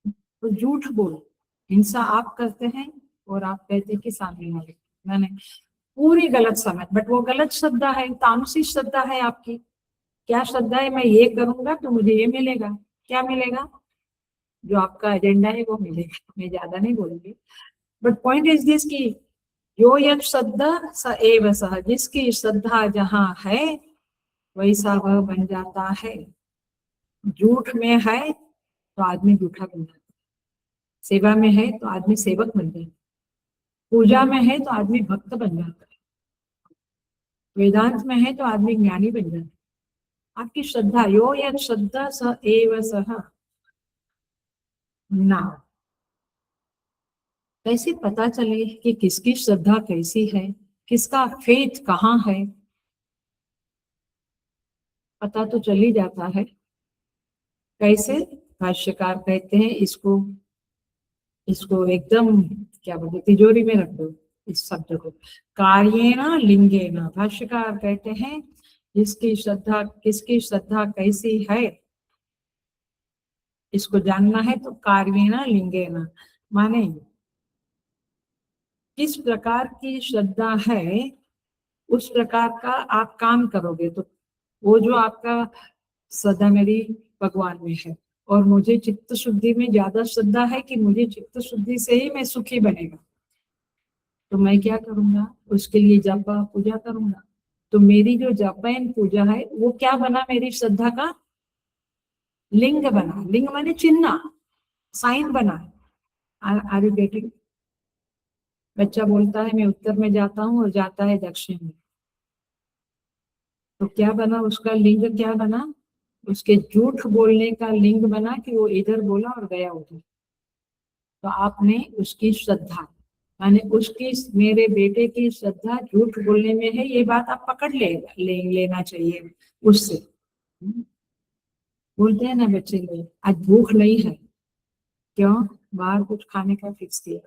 तो झूठ बोलो। हिंसा आप करते हैं और आप कहते हैं कि सामने वाले, मैंने पूरी गलत समझ, बट वो गलत श्रद्धा है, तामसी श्रद्धा है आपकी। क्या श्रद्धा है? मैं ये करूंगा तो मुझे ये मिलेगा। क्या मिलेगा? जो आपका एजेंडा है वो मिलेगा। मैं ज्यादा नहीं बोलूंगी, बट पॉइंट इज दिस की यो यत् श्रद्धा स एव सः, जिसकी श्रद्धा जहाँ है वैसा वह बन जाता है। झूठ में है तो आदमी झूठा बन जाता है, सेवा में है तो आदमी सेवक बन जाता है, पूजा में है तो आदमी भक्त बन जाता है, वेदांत में है तो आदमी ज्ञानी बन जाता है, आपकी श्रद्धा, यो यत् श्रद्धा स एव सः ना। कैसे पता चले कि किसकी श्रद्धा कैसी है, किसका फेथ कहाँ है? पता तो चल ही जाता है। कैसे? भाष्यकार कहते हैं इसको इसको एकदम क्या बोलते, तिजोरी में रख दो इस शब्द को। कार्येण लिंगेन, भाष्यकार कहते हैं जिसकी श्रद्धा, किसकी श्रद्धा कैसी है इसको जानना है तो कार्येण लिंगेन, माने किस प्रकार की श्रद्धा है उस प्रकार का आप काम करोगे। तो वो जो आपका श्रद्धा मेरी भगवान में है और मुझे चित्त शुद्धि में ज्यादा श्रद्धा है कि मुझे चित्त शुद्धि से ही मैं सुखी बनेगा, तो मैं क्या करूंगा, उसके लिए जप पूजा करूंगा। तो मेरी जो जप एंड पूजा है वो क्या बना, मेरी श्रद्धा का लिंग बना। लिंग माने चिन्ह, साइन बना। Are you getting? बच्चा बोलता है मैं उत्तर में जाता हूँ और जाता है दक्षिण में, तो क्या बना उसका लिंग, क्या बना उसके झूठ बोलने का लिंग बना कि वो इधर बोला और गया उधर। तो आपने उसकी श्रद्धा, माने उसकी, मेरे बेटे की श्रद्धा झूठ बोलने में है, ये बात आप पकड़ लेना चाहिए उससे। बोलते हैं ना बच्चे लोग, आज भूख नहीं है, क्यों? बाहर कुछ खाने का फिक्स किया।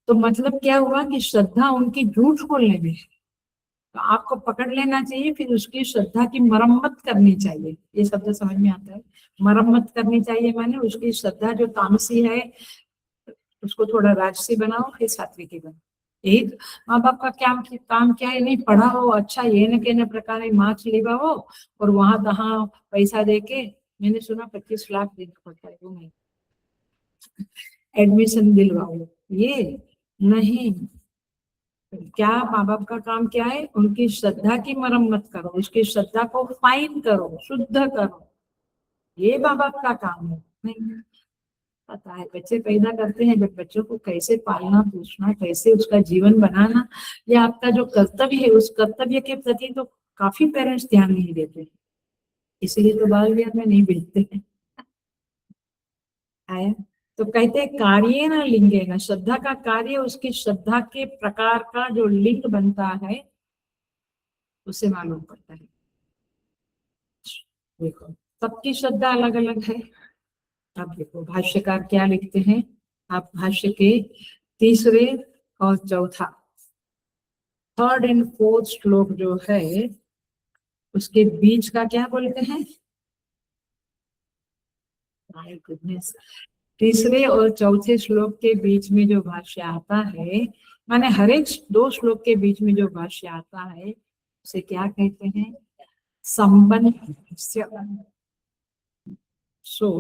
तो मतलब क्या हुआ कि श्रद्धा उनकी झूठ बोलने में है, तो आपको पकड़ लेना चाहिए, फिर उसकी श्रद्धा की मरम्मत करनी चाहिए। ये शब्द समझ में आता है? मरम्मत करनी चाहिए माने उसकी श्रद्धा जो तामसी है उसको थोड़ा राजसी बनाओ, फिर सात्विकी बनाओ। यही तो माँ बाप का काम क्या है, नहीं पढ़ा हो अच्छा, ये न कहने प्रकार मार्क्स लेवा हो और वहां तहाँ पैसा दे के, मैंने सुना 25 लाख देना पड़ता है, वो नहीं, एडमिशन दिलवाओ, ये नहीं। क्या माँ बाप का काम क्या है, उनकी श्रद्धा की मरम्मत करो, उसकी श्रद्धा को फाइन करो, शुद्ध करो, ये माँ बाप का काम है। नहीं पता है, बच्चे पैदा करते हैं, बट बच्चों को कैसे पालना पोसना, कैसे उसका जीवन बनाना, ये आपका जो कर्तव्य है, उस कर्तव्य के प्रति तो काफी पेरेंट्स ध्यान नहीं देते, इसीलिए तो बाल विवाह में नहीं भेजते हैं। आया? तो कहते हैं कार्य ना लिंगे ना, श्रद्धा का कार्य उसकी श्रद्धा के प्रकार का जो लिंग बनता है उसे मालूम पड़ता है। देखो सबकी श्रद्धा अलग अलग है। अब देखो भाष्यकार क्या लिखते हैं, आप भाष्य के तीसरे और चौथा, थर्ड एंड फोर्थ श्लोक जो है उसके बीच का क्या बोलते हैं, माय गुडनेस, तीसरे और चौथे श्लोक के बीच में जो भाष्य आता है, माने हर एक दो श्लोक के बीच में जो भाष्य आता है उसे क्या कहते हैं, संबंध। सो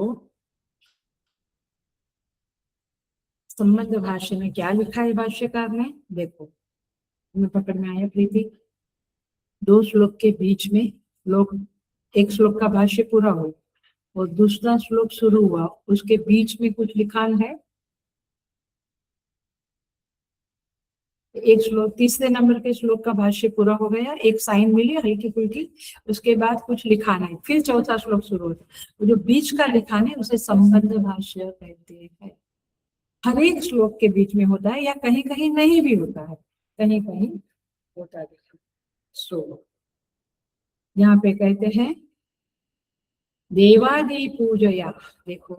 संबंध भाष्य में क्या लिखा है भाष्यकार ने, देखो तुम्हें पकड़ में आया प्रीति? दो श्लोक के बीच में लोग, एक श्लोक का भाष्य पूरा हो और दूसरा श्लोक शुरू हुआ, उसके बीच में कुछ लिखा है, एक श्लोक तीसरे नंबर के श्लोक का भाष्य पूरा हो गया, एक साइन मिली हल्की फुल्की, उसके बाद कुछ लिखा नहीं, फिर चौथा श्लोक शुरू होता है, जो बीच का लिखा है उसे संबंध भाष्य कहते हैं। हर एक श्लोक के बीच में होता है या कहीं कहीं नहीं भी होता है, कहीं कहीं होता है। सो यहाँ पे कहते हैं देवादि पूजया, देखो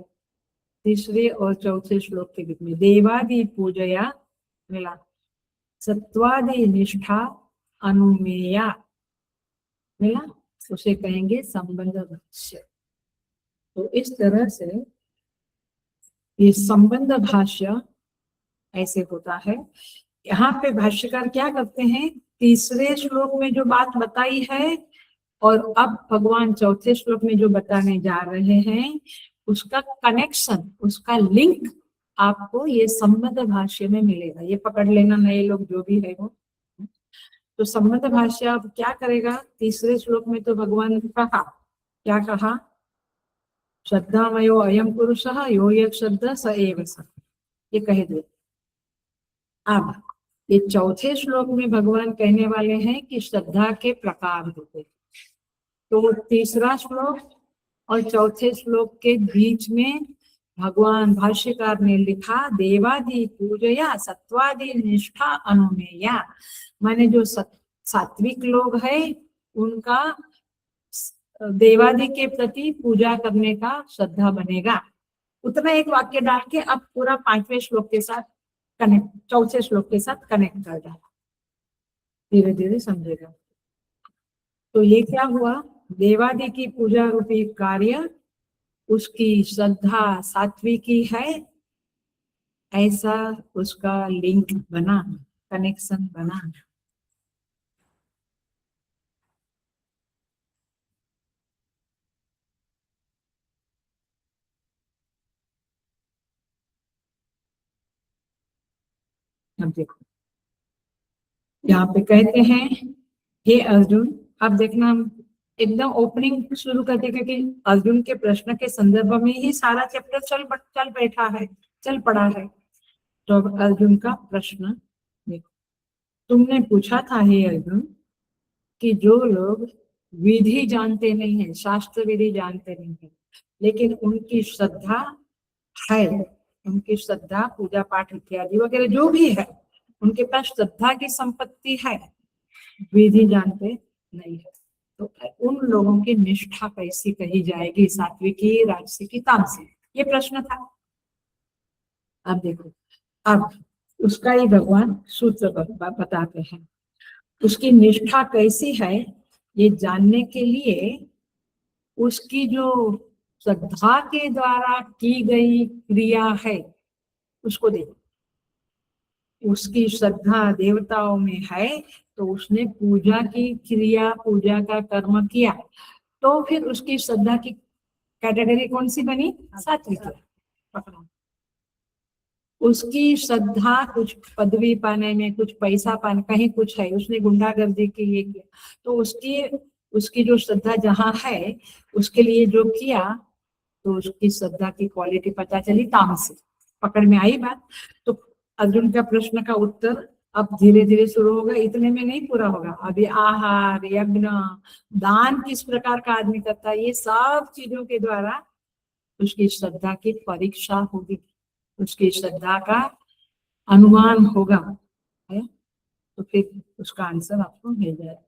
तीसरे और चौथे श्लोक के बीच में देवादि पूजया मिला, सत्वादि निष्ठा अनुमेया मिला, उसे कहेंगे संबंध भाष्य। तो इस तरह से ये संबंध भाष्य ऐसे होता है। यहाँ पे भाष्यकार क्या करते हैं, तीसरे श्लोक में जो बात बताई है और अब भगवान चौथे श्लोक में जो बताने जा रहे हैं उसका कनेक्शन, उसका लिंक आपको ये संबंध भाष्य में मिलेगा। ये पकड़ लेना नए लोग जो भी है वो। तो संबंध भाष्य अब क्या करेगा, तीसरे श्लोक में तो भगवान ने कहा, क्या कहा, श्रद्धामयो अयम पुरुषः यो यः श्रद्धा स एव सः, ये कह दे। अब ये चौथे श्लोक में भगवान कहने वाले हैं कि श्रद्धा के प्रकार होते, तो वो तीसरा श्लोक और चौथे श्लोक के बीच में भगवान भाष्यकार ने लिखा देवादि पूजया सत्वादि निष्ठा अनुमेया, माने जो सात्विक लोग है उनका देवादि के प्रति पूजा करने का श्रद्धा बनेगा। उतना एक वाक्य डाल के अब पूरा 5वें श्लोक के साथ कनेक्ट, चौथे श्लोक के साथ कनेक्ट कर डाला, धीरे धीरे समझेगा। तो ये क्या हुआ, देवादि की पूजा रूपी कार्य उसकी श्रद्धा सात्विकी है, ऐसा उसका लिंक बना, कनेक्शन बना। अब देखो यहाँ पे कहते हैं हे अर्जुन, अब देखना हम एकदम ओपनिंग शुरू करते क्योंकि अर्जुन के प्रश्न के संदर्भ में ही सारा चैप्टर चल बैठा है, चल पड़ा है। तो अब अर्जुन का प्रश्न देखो, तुमने पूछा था हे अर्जुन कि जो लोग विधि जानते नहीं है, शास्त्र विधि जानते नहीं है, लेकिन उनकी श्रद्धा है, उनकी श्रद्धा पूजा पाठ इत्यादि वगैरह जो भी है, उनके पास श्रद्धा की संपत्ति है, विधि जानते नहीं है, तो उन लोगों की निष्ठा कैसी कही जाएगी, सात्विकी राजसिकी तामसिक, ये प्रश्न था। अब देखो, अब उसका ही भगवान सूत्र बताते हैं, उसकी निष्ठा कैसी है ये जानने के लिए उसकी जो श्रद्धा के द्वारा की गई क्रिया है उसको देखो। उसकी श्रद्धा देवताओं में है तो उसने पूजा की क्रिया, पूजा का कर्म किया, तो फिर उसकी श्रद्धा की कैटेगरी कौन सी बनी, सात्विक। उसकी श्रद्धा कुछ पदवी पाने में, कुछ पैसा पाने, कहीं कुछ है, उसने गुंडागर्दी के लिए किया, तो उसकी जो श्रद्धा जहाँ है उसके लिए जो किया, तो उसकी श्रद्धा की क्वालिटी पता चली, तामसिक। पकड़ में आई बात। तो अर्जुन का प्रश्न का उत्तर अब धीरे धीरे शुरू होगा, इतने में नहीं पूरा होगा। अभी आहार, यज्ञ, दान किस प्रकार का आदमी करता है, ये सब चीजों के द्वारा उसकी श्रद्धा की परीक्षा होगी, उसकी श्रद्धा का अनुमान होगा, है? तो फिर उसका आंसर आपको मिल जाएगा।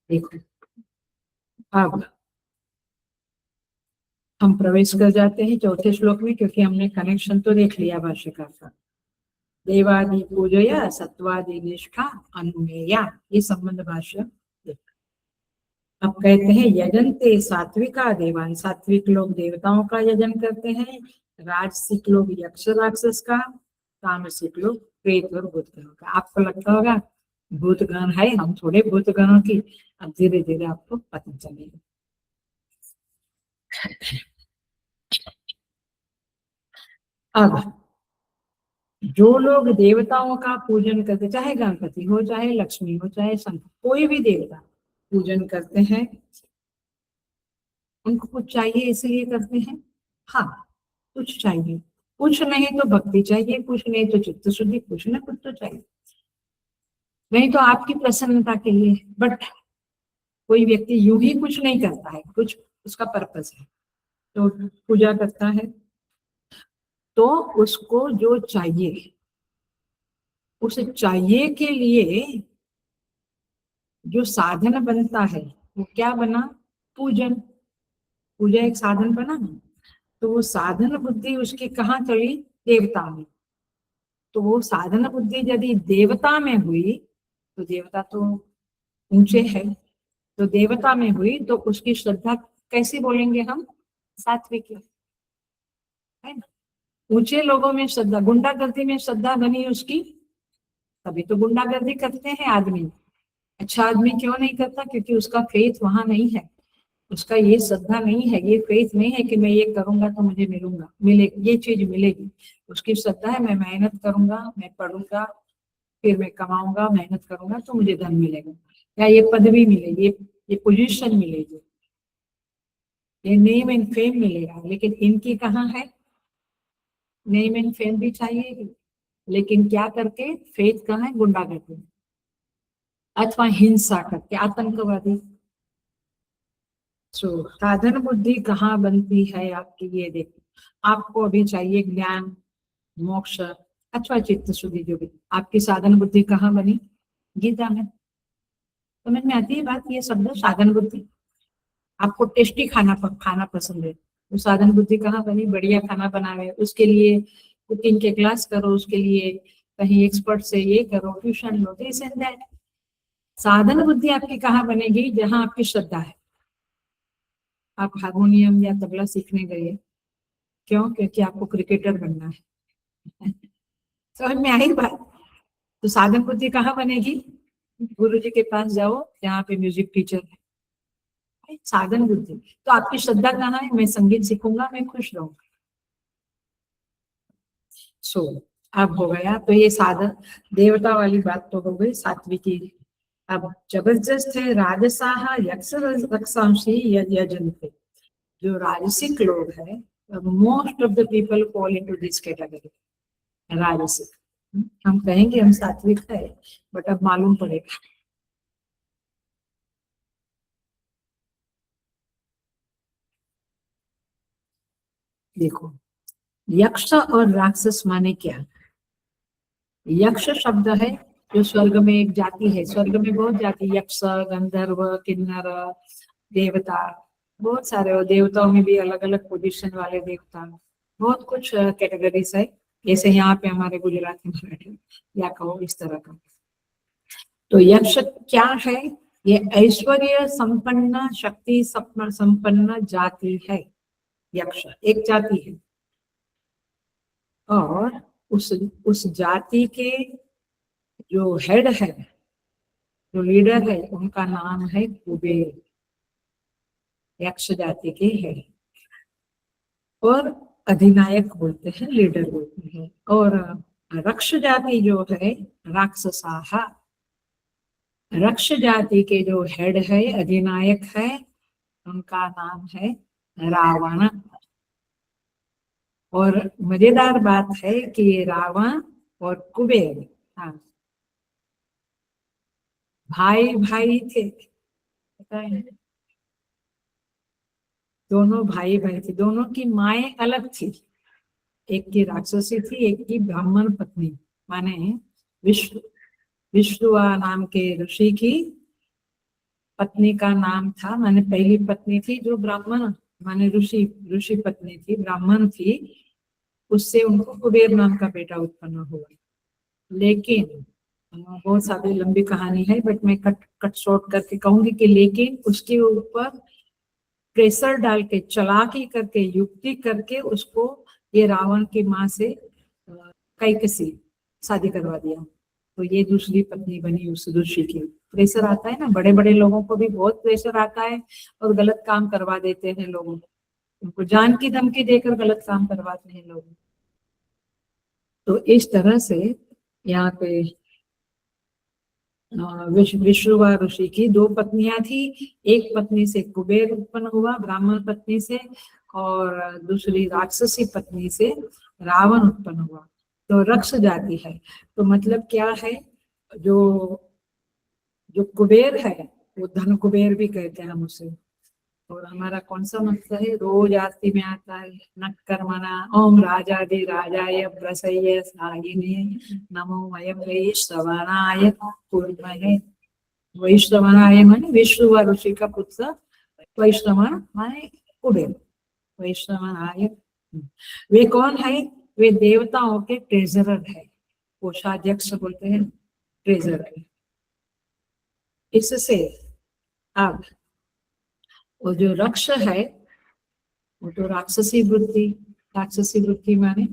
देखो अब हम प्रवेश कर जाते हैं चौथे श्लोक में, क्योंकि हमने कनेक्शन तो देख लिया भाष्यकार का। देवादि पूजया सत्वादि निष्ठा अनुमेया, ये संबंध भाष्य। अब कहते हैं यजनते सात्विका देवान, सात्विक लोग देवताओं का यजन करते हैं, राजसिक लोग यक्ष राक्षस का, तामसिक लोग प्रेत और भूतगणों का। आपको लगता होगा भूतगण है, हम थोड़े भूतगणों की, अब धीरे धीरे आपको पता चलेगा। अब जो लोग देवताओं का पूजन करते, चाहे गणपति हो, चाहे लक्ष्मी हो, चाहे शंकर, कोई भी देवता पूजन करते हैं, उनको कुछ चाहिए इसलिए करते हैं, हाँ कुछ चाहिए, कुछ नहीं तो भक्ति चाहिए, कुछ नहीं तो चित्त शुद्धि, कुछ ना कुछ तो चाहिए, नहीं तो आपकी प्रसन्नता के लिए। बट कोई व्यक्ति यूं ही कुछ नहीं करता है, कुछ उसका पर्पस है, तो पूजा करता है, तो उसको जो चाहिए, उसे चाहिए के लिए जो साधन बनता है वो क्या बना, पूजन। पूजा एक साधन बना ना, तो वो साधन बुद्धि उसकी कहाँ चली, देवता में। तो वो साधन बुद्धि यदि देवता में हुई, तो देवता तो ऊंचे है, तो देवता में हुई तो उसकी श्रद्धा कैसे बोलेंगे हम, सात्विक, है ना। ऊंचे लोगों में श्रद्धा, गुंडागर्दी में श्रद्धा बनी उसकी, तभी तो गुंडागर्दी करते हैं आदमी। अच्छा आदमी क्यों नहीं करता, क्योंकि उसका फेथ वहां नहीं है, उसका ये श्रद्धा नहीं है, ये फेथ नहीं है कि मैं ये करूंगा तो मुझे ये चीज मिलेगी। उसकी श्रद्धा है मैं मेहनत करूंगा, मैं पढ़ूंगा, फिर मैं कमाऊंगा, मेहनत करूंगा तो मुझे धन मिलेगा। या ये पदवी मिलेगी, ये पोजीशन मिलेगी, ये नेम एंड फेम मिलेगा। लेकिन इनकी कहाँ है? नेम एंड फेम भी चाहिए, लेकिन क्या करके? फेथ कहाँ है? गुंडागर्दी अथवा हिंसा करके, आतंकवादी। साधन बुद्धि कहाँ बनती है आपकी? ये देखो, आपको अभी चाहिए ज्ञान, मोक्ष अथवा चित्त शुद्धि, जो भी। आपकी साधन बुद्धि कहाँ बनी? गीता में। समझ में आती है बात? ये शब्द साधन बुद्धि। आपको टेस्टी खाना पसंद है, वो साधन बुद्धि कहाँ बनी? बढ़िया खाना बनावे, उसके लिए कुकिंग के क्लास करो, उसके लिए कहीं एक्सपर्ट से ये करो, tuition low, this and that. साधन बुद्धि आपकी कहाँ बनेगी? जहां आपकी श्रद्धा है। आप हारमोनियम या तबला सीखने गए, क्यों? क्योंकि आपको क्रिकेटर बनना है। समझ में आई बात? तो साधन बुद्धि कहाँ बनेगी? गुरु जी के पास जाओ, जहाँ पे म्यूजिक टीचर है। साधन बुद्धि। तो आपकी श्रद्धा कहाँ है? मैं संगीत सीखूंगा, मैं खुश रहूंगा। सो अब हो गया। तो ये साधन देवता वाली बात तो हो गई, सात्विकी। अब जबरदस्त है राजसाह यक्ष रक्षांशी यजन्ते। जो राजसिक लोग है, most of the people fall into this category, राजसिक। हम कहेंगे हम सात्विक है, बट अब मालूम पड़ेगा। देखो, यक्ष और राक्षस माने क्या? यक्ष शब्द है जो स्वर्ग में एक जाति है। स्वर्ग में बहुत जाति, यक्ष, गंधर्व, किन्नर, देवता, बहुत सारे। और देवताओं में भी अलग अलग पोजीशन वाले देवता, बहुत कुछ कैटेगरीज है। जैसे यहाँ पे हमारे गुजराती मराठी या कहो इस तरह का। तो यक्ष क्या है? ये ऐश्वर्य संपन्न, शक्ति संपन्न जाति है। यक्ष एक जाति है, और उस जाति के जो हेड है, जो लीडर है, उनका नाम है कुबेर। यक्ष जाति के हेड और अधिनायक बोलते हैं, लीडर बोलते हैं। और रक्ष जाति जो है, राक्षसाहा। रक्ष जाति के जो हेड है, अधिनायक है, उनका नाम है रावण। और मजेदार बात है कि ये रावण और कुबेर, हाँ, भाई भाई थे। पता है? दोनों भाई भाई थे, दोनों की माएं अलग थी। एक की राक्षसी थी, एक की ब्राह्मण पत्नी। माने विश्व विश्रुवा नाम के ऋषि की पत्नी का नाम था, माने पहली पत्नी थी जो ब्राह्मण, माने ऋषि ऋषि पत्नी थी, ब्राह्मण थी। उससे उनको कुबेर नाम का बेटा उत्पन्न हुआ। लेकिन बहुत सारी लंबी कहानी है, बट मैं कट कट शॉर्ट करके कहूंगी कि लेकिन उसके ऊपर प्रेशर डाल के, चालाकी करके, युक्ति करके उसको ये रावण की माँ से कैकसी शादी करवा दिया। तो ये दूसरी पत्नी बनी उस ऋषि की। प्रेशर आता है ना, बड़े बड़े लोगों को भी बहुत प्रेशर आता है और गलत काम करवा देते हैं लोगों को। उनको जान की धमकी देकर गलत काम करवाते हैं लोग। तो इस तरह से यहाँ पे विश्रुवा ऋषि की दो पत्नियां थी। एक पत्नी से कुबेर उत्पन्न हुआ, ब्राह्मण पत्नी से, और दूसरी राक्षसी पत्नी से रावण उत्पन्न हुआ। तो रक्ष जाति है। तो मतलब क्या है? जो जो कुबेर है, वो धन कुबेर भी कहते हैं हम उसे। और हमारा कौन सा मंत्र है? रोज आरती में आता है, नक्कर्मणा ओम राजादि राजाय प्रसय सागिने नमो वयम वैश्रवणाय कुर्महे। वैश्रवणाय माने विश्रुवा ऋषि का पुत्र, वैश्रवण माने कुबेर। वैश्रवणाय, वे कौन है? वे देवताओं के ट्रेजरर है, कोषाध्यक्ष बोलते हैं, ट्रेजरर। इससे अब वो जो रक्ष है, वो तो राक्षसी वृत्ति। राक्षसी वृत्ति माने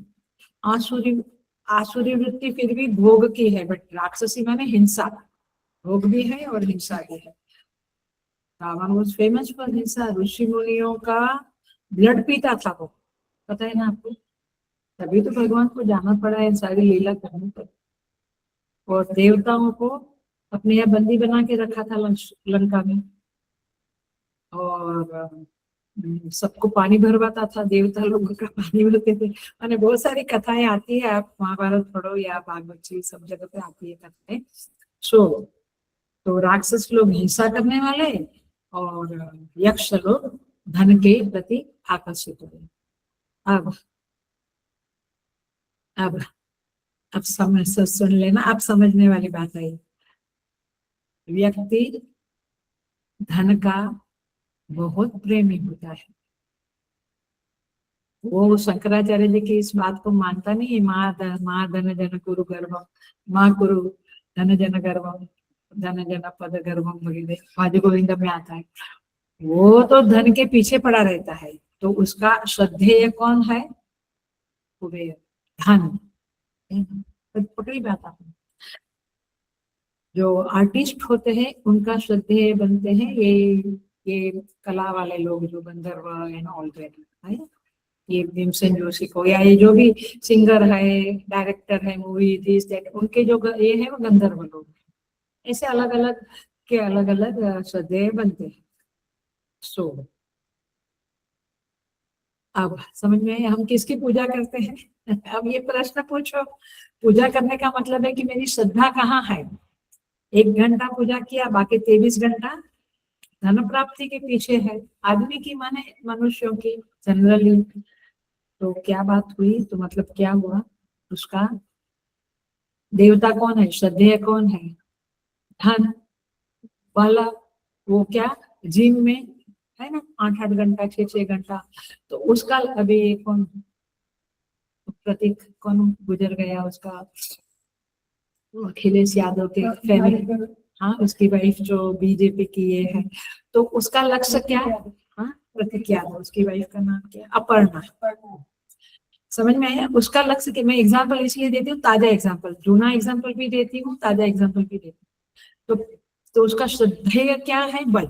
आसुरी, आसुरी वृत्ति फिर भी भोग की है, बट राक्षसी माने हिंसा। भोग भी है और हिंसा भी है। रावण वॉज फेमस फॉर हिंसा। ऋषि मुनियों का ब्लड पीता था वो, पता है ना आपको? तभी तो भगवान को जाना पड़ा है, सारी लीला करनी पड़ी। और देवताओं को अपने यहाँ बंदी बना के रखा था लंका में, और सबको पानी भरवाता था, देवता लोगों का पानी भरते थे। मैंने बहुत सारी कथाएं आती है, आप महाभारत पढ़ो या भागवत जी, सब जगह पे आती है कथाएं। सो तो राक्षस लोग हिंसा करने वाले और यक्ष लोग धन के प्रति आकर्षित हुए। अब अब अब समझ सुन लेना, अब समझने वाली बात है। व्यक्ति धन का बहुत प्रेमी होता है। वो शंकराचार्य जी की इस बात को मानता नहीं है, माँ धन जन कुरु गर्भम, माँ कुरु धन जन गर्भम, धन जन पद गर्भम वगैरह भज गोविंद में आता है। वो तो धन के पीछे पड़ा रहता है, तो उसका श्रद्धेय कौन है? कुबेर, धन। पकड़ी बात आपने। जो आर्टिस्ट होते हैं उनका श्रद्धेय बनते हैं ये कला वाले लोग, जो गंधर्व एंड ऑल दैट है, ये भीमसेन जोशी को, या ये जो भी सिंगर है, डायरेक्टर है मूवी दिस दैट, उनके जो ये है वो गंधर्व लोग। ऐसे अलग अलग के अलग अलग श्रद्धेय बनते हैं। सो अब समझ में आया हम किसकी पूजा करते हैं? अब ये प्रश्न पूछो, पूजा करने का मतलब है कि मेरी श्रद्धा कहाँ है। 1 घंटा पूजा किया, बाकी 23 घंटा धन प्राप्ति के पीछे है, आदमी की माने मनुष्यों की जनरली। तो क्या बात हुई, तो मतलब क्या हुआ, उसका देवता कौन है, श्रद्धेय कौन है? धन वाला। वो क्या जिम में है ना, 8-8 घंटा 6-6 घंटा, तो उसका अभी कौन प्रतीक कौन गुजर गया, उसका अखिलेश यादव के फैमिली, हाँ उसकी वाइफ जो बीजेपी की ये है, तो उसका लक्ष्य क्या है? हाँ प्रतीक यादव, उसकी वाइफ का नाम क्या है? अपर्णा। समझ में आया? उसका लक्ष्य कि मैं एग्जाम्पल इसलिए देती हूँ, ताजा एग्जाम्पल, जूना एग्जाम्पल भी देती हूँ, ताजा एग्जाम्पल भी देती हूँ। तो उसका श्रद्धेय क्या है? बल।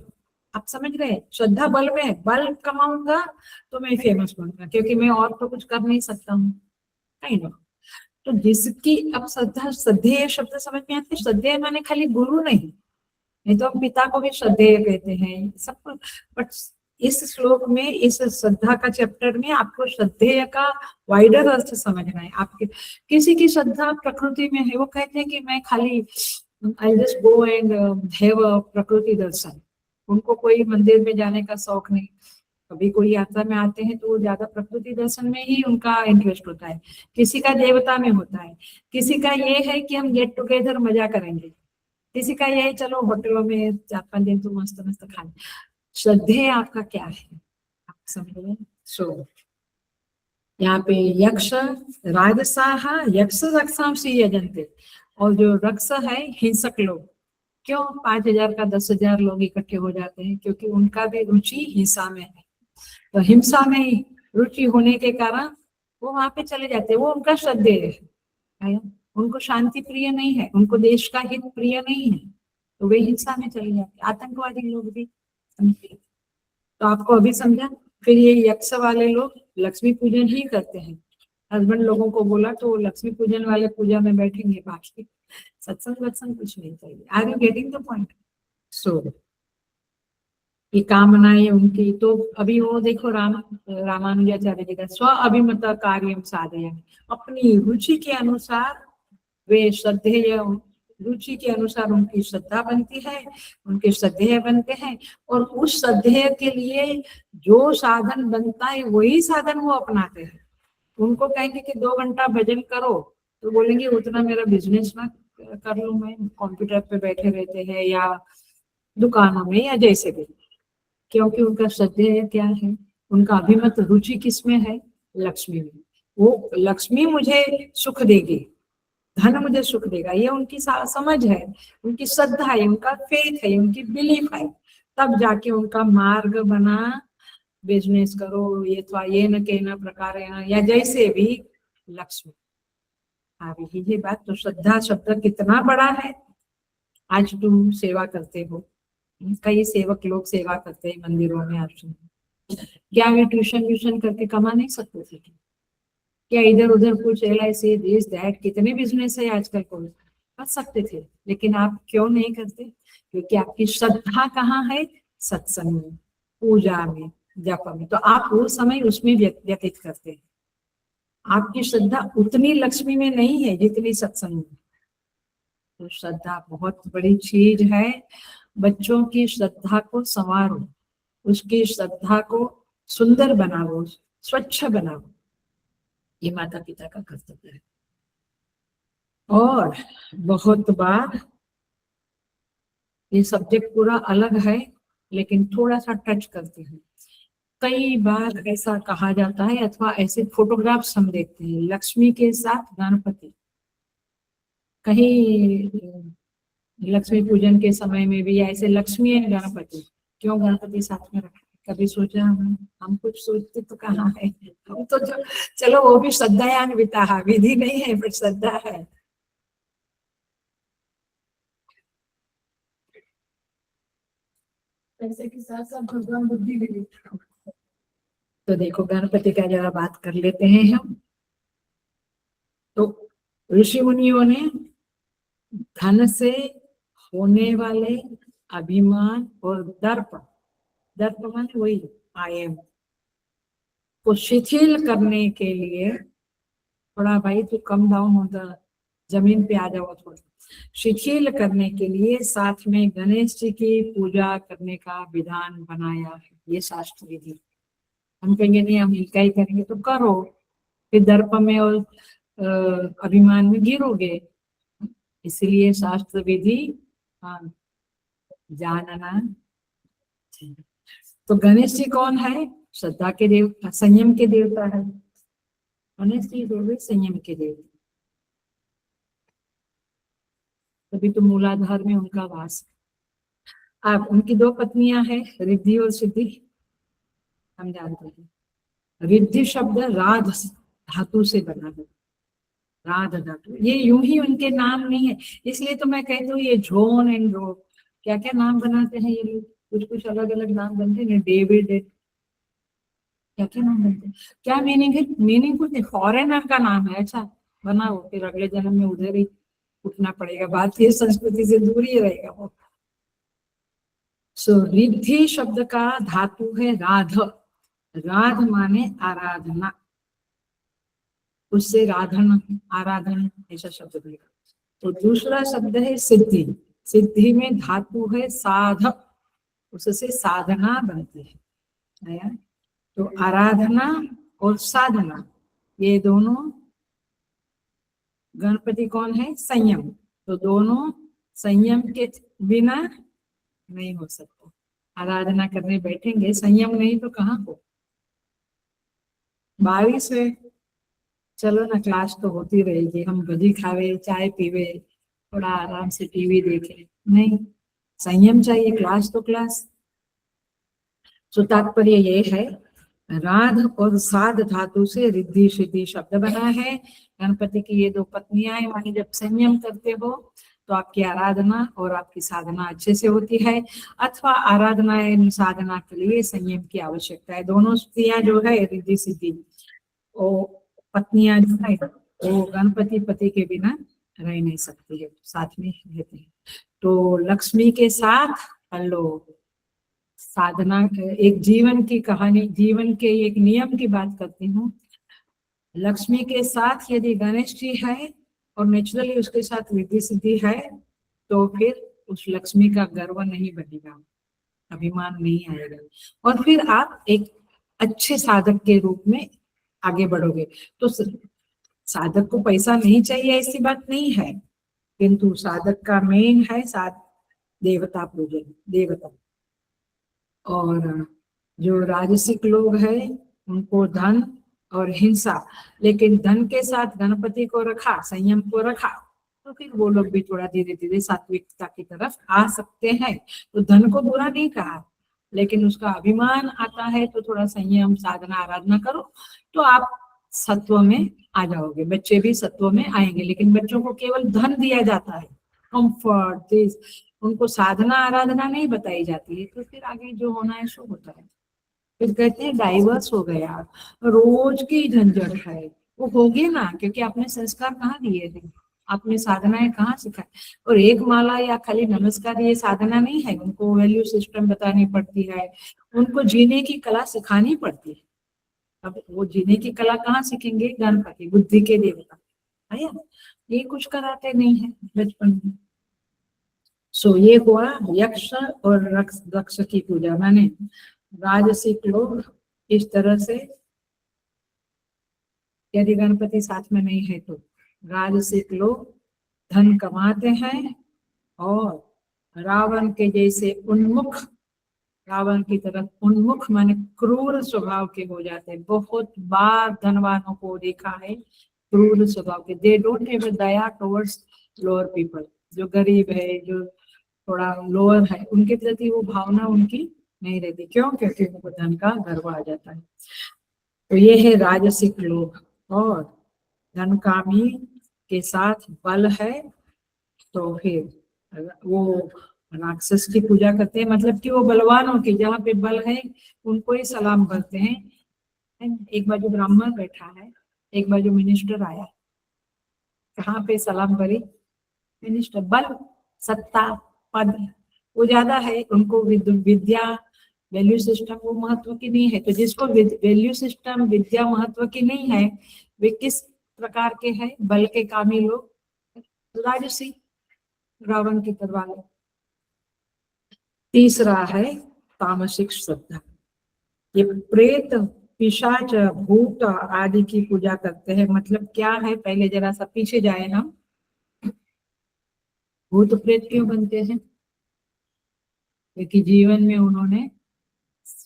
आप समझ रहे हैं, श्रद्धा बल में है, बल कमाऊंगा तो मैं फेमस बनूंगा, क्योंकि मैं और तो कुछ कर नहीं सकता हूँ, नहीं ना। तो जिसकी अब श्रद्धा, श्रद्धेय शब्द समझ में आते, श्रद्धेय माने खाली गुरु नहीं तो हम पिता को भी श्रद्धेय कहते हैं सब। बट इस श्लोक में, इस श्रद्धा का चैप्टर में आपको श्रद्धेय का वाइडर अर्थ समझना है। आपके किसी की श्रद्धा प्रकृति में है, वो कहते हैं कि मैं खाली I just go and have प्रकृति दर्शन, उनको कोई मंदिर में जाने का शौक नहीं। कभी कोई यात्रा में आते हैं तो ज्यादा प्रकृति दर्शन में ही उनका इंटरेस्ट होता है, किसी का देवता में होता है, किसी का ये है कि हम गेट टुगेदर मजा करेंगे, किसी का ये चलो होटलों में 4-5 दिन तो मस्त मस्त खाने। श्रद्धेय आपका क्या है, आप समझ रहे हैं? सो यहाँ पे यक्ष राजसाह यक्ष रक्षांसी यजंते, और जो रक्ष है हिंसक लोग, क्यों 5,000 का 10,000 लोग इकट्ठे हो जाते हैं? क्योंकि उनका भी रुचि हिंसा में है, तो हिंसा में रुचि होने के कारण वो वहां पे चले जाते हैं, वो उनका श्रद्धेय है। उनको शांति प्रिय नहीं है, उनको देश का हित प्रिय नहीं है, तो वे हिंसा में चले जाते। आतंकवादी लोग भी, तो आपको अभी समझा। फिर ये यक्ष वाले लोग लक्ष्मी पूजन ही करते हैं। हस्बैंड लोगों को बोला तो लक्ष्मी पूजन वाले पूजा में बैठेंगे, बाकी सत्संग वत्संग कुछ नहीं चाहिए। Are you getting the point? So ये कामनाएं उनकी, तो अभी वो देखो रामानुजाचार्य जी का स्व अभिमत कार्यम साधयन, अपनी रुचि के अनुसार वे श्रद्धेय, रुचि के अनुसार उनकी श्रद्धा बनती है, उनके श्रद्धेय बनते हैं, और उस श्रद्धेय के लिए जो साधन बनता है वही साधन वो अपनाते हैं। उनको कहेंगे कि 2 घंटा भजन करो, तो बोलेंगे उतना मेरा बिजनेस ना कर लूं, मैं कंप्यूटर पे बैठे रहते हैं या दुकानों में या जैसे भी, क्योंकि उनका श्रद्धेय क्या है, उनका अभिमत रुचि किसमें है? लक्ष्मी में। वो लक्ष्मी मुझे सुख देगी, धन मुझे सुख देगा, ये उनकी समझ है, उनकी श्रद्धा है, उनका फेथ है, उनकी बिलीफ है। तब जाके उनका मार्ग बना बिजनेस करो, ये तो ये न कहना प्रकार है या जैसे भी लक्ष्मी आ रही है बात। तो श्रद्धा शब्द कितना बड़ा है। आज तुम सेवा करते हो, कई सेवक लोग सेवा करते हैं मंदिरों में, आश्रम, क्या वे ट्यूशन करके कमा नहीं सकते थे? क्या इधर उधर कुछ LIC दिस दैट, कितने बिजनेस है आजकल को, कर सकते थे, लेकिन आप क्यों नहीं करते? क्योंकि आपकी श्रद्धा कहाँ है? सत्संग में, पूजा में, जप में। तो आप वो समय उसमें व्यतीत करते हैं। आपकी श्रद्धा उतनी लक्ष्मी में नहीं है जितनी सत्संग में। तो श्रद्धा बहुत बड़ी चीज है। बच्चों की श्रद्धा को संवारो, उसकी श्रद्धा को सुंदर बनाओ, स्वच्छ बनाओ। ये माता पिता का कर्तव्य है। और बहुत बार ये सब्जेक्ट पूरा अलग है, लेकिन थोड़ा सा टच करते हैं। कई बार ऐसा कहा जाता है, अथवा ऐसे फोटोग्राफ्स हम देखते हैं, लक्ष्मी के साथ गणपति। कहीं लक्ष्मी पूजन के समय में भी ऐसे लक्ष्मी एंड गणपति, क्यों गणपति साथ में रखा? कभी सोचा हम कुछ सोचते तो कहाँ है? हम तो जो, चलो वो भी श्रद्धान्विता है, विधि नहीं है पर श्रद्धा है। पैसे के साथ साथ भगवान बुद्धि भी देते हैं। तो देखो गणपति का जरा बात कर लेते हैं हम। तो ऋषि मुनियों ने धन से होने वाले अभिमान और दर्प, दर्प माने वही आई एम, को शिथिल करने के लिए, थोड़ा भाई तो कम डाउन होता, जमीन पे आ जाओ थोड़ा, शिथिल करने के लिए साथ में गणेश जी की पूजा करने का विधान बनाया है। ये शास्त्र विधि। हम कहेंगे नहीं हम इनका ही करेंगे, तो करो, फिर दर्प में और अभिमान में गिरोगे। इसलिए शास्त्र विधि जानना। तो गणेश जी कौन है? श्रद्धा के देवता, संयम के देवता है। गणेश जी देव संयम के देवता, तभी तो मूलाधार में उनका वास। आप उनकी दो पत्नियां हैं, रिद्धि और सिद्धि, हम जानते हैं। रिद्धि शब्द राध धातु से बना है, राध धातु। ये यूं ही उनके नाम नहीं है, इसलिए तो मैं कहती हूँ ये जॉन एंड रो, क्या क्या नाम बनाते हैं ये लोग, कुछ कुछ अलग अलग नाम बनते हैं। डेविड, क्या क्या नाम बनते हैं, क्या मीनिंग है? मीनिंग कुछ नहीं, फॉरेनर का नाम है। अच्छा बनाओ, फिर अगले जन्म में उधर ही उठना पड़ेगा, भारतीय संस्कृति से दूर ही रहेगा वो। सो रिद्धि शब्द का धातु है राध, राध माने आराधना, उससे राधन, आराधन ऐसा शब्द बनेगा। तो दूसरा शब्द है सिद्धि, सिद्धि में धातु है साध, उससे साधना बनती है। तो आराधना और साधना, ये दोनों। गणपति कौन है? संयम। तो दोनों संयम के बिना नहीं हो सकता। आराधना करने बैठेंगे, संयम नहीं तो कहाँ हो। बारिश है, चलो ना क्लास तो होती रहेगी, हम भजी खावे, चाय पीवे, थोड़ा आराम से टीवी देखे, नहीं, संयम चाहिए, क्लास तो क्लास। तो तात्पर्य ये है, राध और साध धातु से रिद्धि सिद्धि शब्द बना है। गणपति की ये दो पत्नियां हैं, मानी जब संयम करते हो तो आपकी आराधना और आपकी साधना अच्छे से होती है, अथवा आराधना एवं साधना के लिए संयम की आवश्यकता है। दोनों स्त्रियां जो है रिद्धि सिद्धि, वो पत्नियां जो है वो गणपति पति के बिना रह नहीं सकती है, साथ में रहते हैं। तो लक्ष्मी के साथ हेलो साधना, एक जीवन की कहानी, जीवन के एक नियम की बात करती हूँ। लक्ष्मी के साथ यदि गणेश जी है और नेचुरली उसके साथ रिद्धि सिद्धि है, तो फिर उस लक्ष्मी का गर्व नहीं बनेगा, अभिमान नहीं आएगा, और फिर आप एक अच्छे साधक के रूप में आगे बढ़ोगे। तो साधक को पैसा नहीं चाहिए ऐसी बात नहीं है, किंतु साधक का मेन है साथ देवता पूजन, देवता। और जो राजसिक लोग हैं उनको धन और हिंसा, लेकिन धन के साथ गणपति को रखा, संयम को रखा, तो फिर वो लोग भी थोड़ा धीरे धीरे सात्विकता की तरफ आ सकते हैं। तो धन को बुरा नहीं कहा, लेकिन उसका अभिमान आता है तो थोड़ा संयम, साधना, आराधना करो तो आप सत्व में आ जाओगे। बच्चे भी सत्व में आएंगे, लेकिन बच्चों को केवल धन दिया जाता है, कंफर्ट, दिस, उनको साधना आराधना नहीं बताई जाती है, तो फिर आगे जो होना है सो होता है। फिर कहते हैं डाइवर्स हो गया, रोज की झंझट है, वो होगी ना, क्योंकि आपने संस्कार कहाँ दिए थे, आपने साधनाएं कहाँ सिखाई? और एक माला या खाली नमस्कार ये साधना नहीं है, उनको वैल्यू सिस्टम बतानी पड़ती है, उनको जीने की कला सिखानी पड़ती है। अब वो जीने की कला कहाँ सीखेंगे? गणपति, बुद्धि के देवता है या? ये कुछ कराते नहीं है बचपन में। सो ये हुआ यक्ष और दक्ष की पूजा। माने राजसिक लोग इस तरह से, यदि गणपति साथ में नहीं है तो राजसिक लोग धन कमाते हैं और रावण के जैसे उन्मुख, रावण की तरफ उन्मुख माने क्रूर स्वभाव के हो जाते हैं। बहुत बार धनवानों को देखा है क्रूर स्वभाव के। They don't have Daya towards lower people, जो गरीब है, जो थोड़ा लोअर है, उनके प्रति वो भावना उनकी नहीं रहती। क्यों? क्योंकि उनको धन का गर्व आ जाता है। तो ये है राजसिक लोग। और धनकामी के साथ बल है तो फिर वो राक्षस की पूजा करते हैं, मतलब कि वो बलवानों की, जहाँ पे बल है उनको ही सलाम करते हैं। एक बाजू ब्राह्मण बैठा है, एक बाजू मिनिस्टर आया, कहाँ पे सलाम करी? मिनिस्टर। बल, सत्ता, पद वो ज्यादा है, उनको विद्या वैल्यू सिस्टम वो महत्व की नहीं है। तो जिसको वैल्यू सिस्टम विद्या महत्व की नहीं है, वे किस प्रकार के हैं? बल के कामी लोग, राजसी, रावण की तरह। तीसरा है तामसिक श्रद्धा। ये प्रेत, पिशाच, भूत आदि की पूजा करते हैं। मतलब क्या है? पहले जरा सा पीछे जाए हम। भूत प्रेत क्यों बनते हैं? क्योंकि जीवन में उन्होंने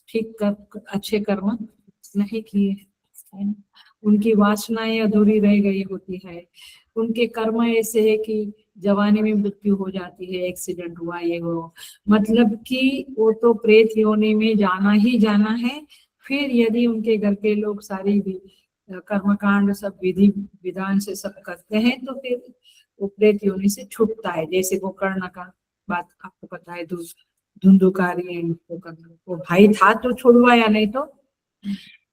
ठीक कर अच्छे कर्म नहीं किए, उनकी वासनाएं अधूरी रह गई होती है, उनके कर्म ऐसे है कि जवानी में मृत्यु हो जाती है, एक्सीडेंट हुआ, ये हो, मतलब कि वो तो प्रेत योनि में जाना ही जाना है। फिर यदि उनके घर के लोग सारी भी कर्मकांड सब विधि विधान से सब करते हैं तो फिर वो प्रेत योनि से छूटता है। जैसे गोकर्ण का बात आपको पता है, धुंधुकारी वो भाई था तो छुड़वाया, नहीं तो।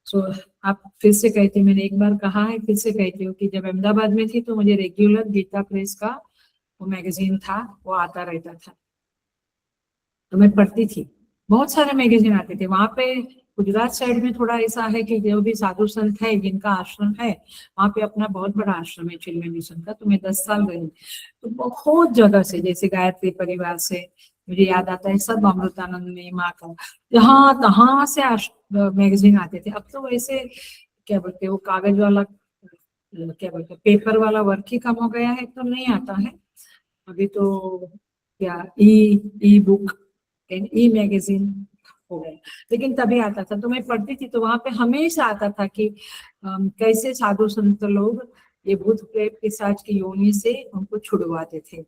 सो आप फिर से कहती, मैंने एक बार कहा है फिर से कहती हूँ कि जब अहमदाबाद में थी तो मुझे रेगुलर गीता प्रेस का वो मैगजीन था, वो आता रहता था, तो मैं पढ़ती थी। बहुत सारे मैगजीन आते थे वहां पे। गुजरात साइड में थोड़ा ऐसा है कि जो भी साधु संत है जिनका आश्रम है, वहां पे अपना बहुत बड़ा आश्रम है चिन्मय मिशन का। तो मैं 10 साल रही, तो बहुत जगह से, जैसे गायत्री परिवार से मुझे याद आता है, सब अमृतानंद में माँ का, जहाँ तहाँ से मैगजीन आते थे। अब तो वैसे क्या बोलते हैं वो कागज वाला, क्या बोलते हैं, पेपर वाला वर्क ही कम हो गया है, तो नहीं आता है अभी तो। क्या ई बुक एंड ई मैगजीन हो गया, लेकिन तभी आता था। तो मैं पढ़ती थी तो वहां पे हमेशा आता था कि कैसे साधु संत लोग ये भूत प्रेत पिशाच की योनि से उनको छुड़वाते थे।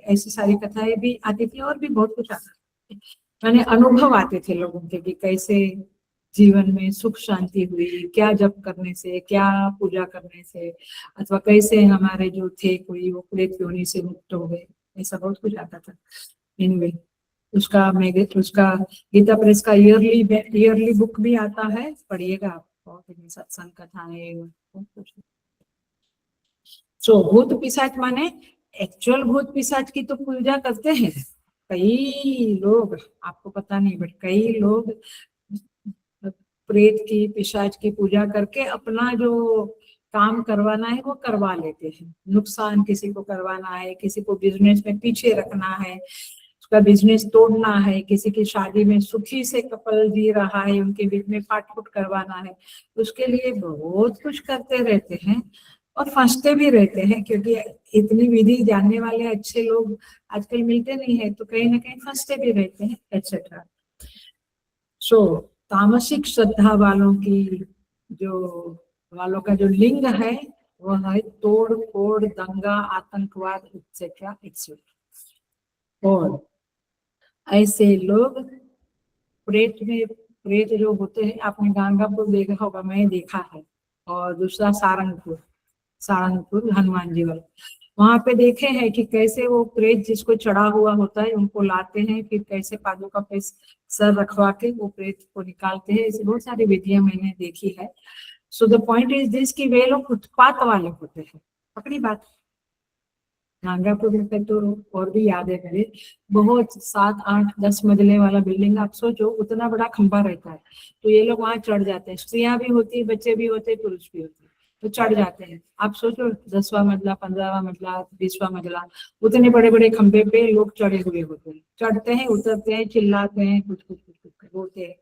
ऐसी सारी कथाएं भी आती थी और भी बहुत कुछ आता था। मैंने अनुभव आते थे लोगों के कि कैसे जीवन में सुख शांति हुई, क्या जप करने से, क्या पूजा करने से, अथवा कैसे हमारे जो थे कोई वो प्रेत योनि से मुक्त हो गए। ऐसा बहुत कुछ आता था। एनीवे, उसका गीता प्रेस का ईयरली बुक भी आता है, पढ़िएगा आप, बहुत सत्संग कथाएं बहुत कुछ। सो भूत पिशाच माने एक्चुअल भूत पिशाच की तो पूजा करते हैं कई लोग, आपको पता नहीं, बट कई लोग प्रेत की पिशाच की पूजा करके अपना जो काम करवाना है वो करवा लेते हैं। नुकसान किसी को करवाना है, किसी को बिजनेस में पीछे रखना है, उसका बिजनेस तोड़ना है, किसी की शादी में सुखी से कपल जी रहा है उनके बीच में फाटफूट करवाना है, उसके लिए बहुत कुछ करते रहते हैं और फंसते भी रहते हैं। क्योंकि इतनी विधि जानने वाले अच्छे लोग आजकल मिलते नहीं है, तो कहीं ना कहीं फंसते भी रहते हैं एक्सेट्रा। सो तामसिक श्रद्धा वालों की जो वालों का जो लिंग है वह है तोड़ फोड़, दंगा, आतंकवाद, एक्सेट्रा एक्सेट्रा। और ऐसे लोग प्रेत जो होते हैं, आपने गांगापुर देखा होगा, मैं देखा है, और दूसरा सारंगपुर हनुमान जी वाला, वहां पे देखे हैं कि कैसे वो प्रेत जिसको चढ़ा हुआ होता है उनको लाते हैं, फिर कैसे पादुका पे सर रखवा के वो प्रेत को निकालते हैं। ऐसी बहुत सारी विधियां मैंने देखी है। So the point is this कि वे लोग उत्पात वाले होते हैं, पकड़ी बात। नांगापुर में तो और भी याद है मेरे, बहुत 7 8 10 मंजिले वाला बिल्डिंग, आप सोचो उतना बड़ा खंभा रहता है, तो ये लोग वहां चढ़ जाते हैं, स्त्रियां भी होती है, बच्चे भी होते हैं, पुरुष भी होते हैं, तो चढ़ जाते हैं। आप सोचो 10वां मंजिला, 15वां मंजिला, 20वां मंजिला, उतने बड़े बड़े खंभे पे लोग चढ़े हुए होते हैं, चढ़ते हैं, उतरते हैं, चिल्लाते हैं, कुछ कुछ कुछ कुछ बोलते हैं।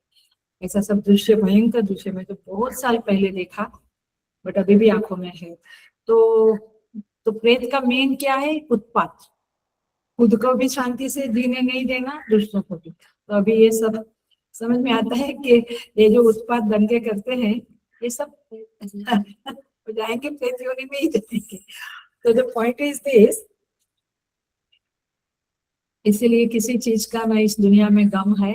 ऐसा सब दृश्य, भयंकर दृश्य में तो बहुत साल पहले देखा, बट अभी भी आंखों में है। तो प्रेत का मेन क्या है? उत्पात, खुद को भी शांति से जीने नहीं देना, दूसरों को भी। तो अभी ये सब समझ में आता है कि ये जो उत्पात दंगे करते हैं, ये सब हो जाएंगे, प्रेत योनि में ही जाएंगे। तो द पॉइंट इज दिस, इसीलिए किसी चीज का ना इस दुनिया में गम है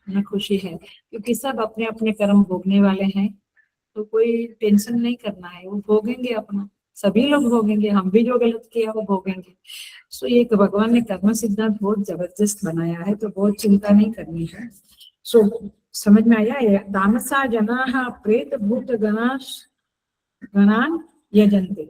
ना खुशी है, क्योंकि सब अपने अपने कर्म भोगने वाले हैं। तो कोई टेंशन नहीं करना है, वो भोगेंगे अपना, सभी लोग भोगेंगे, हम भी जो गलत किया वो भोगेंगे। सो ये भगवान ने कर्म सिद्धांत बहुत जबरदस्त बनाया है, तो बहुत चिंता नहीं करनी है। सो समझ में आया है? तामसा जना प्रेत भूत गणान यजन्ते,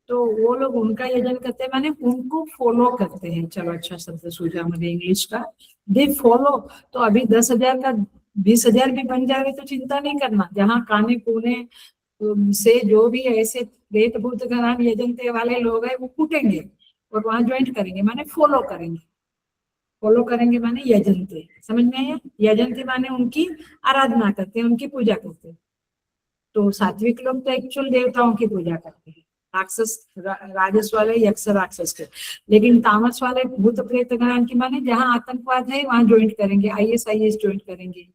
तो वो लोग उनका यजन करते हैं, माने उनको फॉलो करते हैं। चलो अच्छा शब्द सूझा मुझे इंग्लिश का, दे फॉलो। तो अभी 10,000 का 20,000 भी बन जाए तो चिंता नहीं करना, जहाँ काने कोने से जो भी ऐसे प्रेत भूत गणान यजन्ते वाले लोग हैं, वो कूटेंगे और वहां ज्वाइंट करेंगे, माने फॉलो करेंगे। फॉलो करेंगे माने यजन्ते, समझ में आया? यजन्ते माने उनकी आराधना करते हैं, उनकी पूजा करते हैं। तो सात्विक लोग तो एक्चुअल देवताओं की पूजा करते हैं, राक्षस राजस वाले यक्ष राक्षस के। लेकिन तामस वाले भूत प्रेत गणान की माने जहाँ आतंकवाद है वहां ज्वाइंट करेंगे, ISIS ज्वाइंट करेंगे,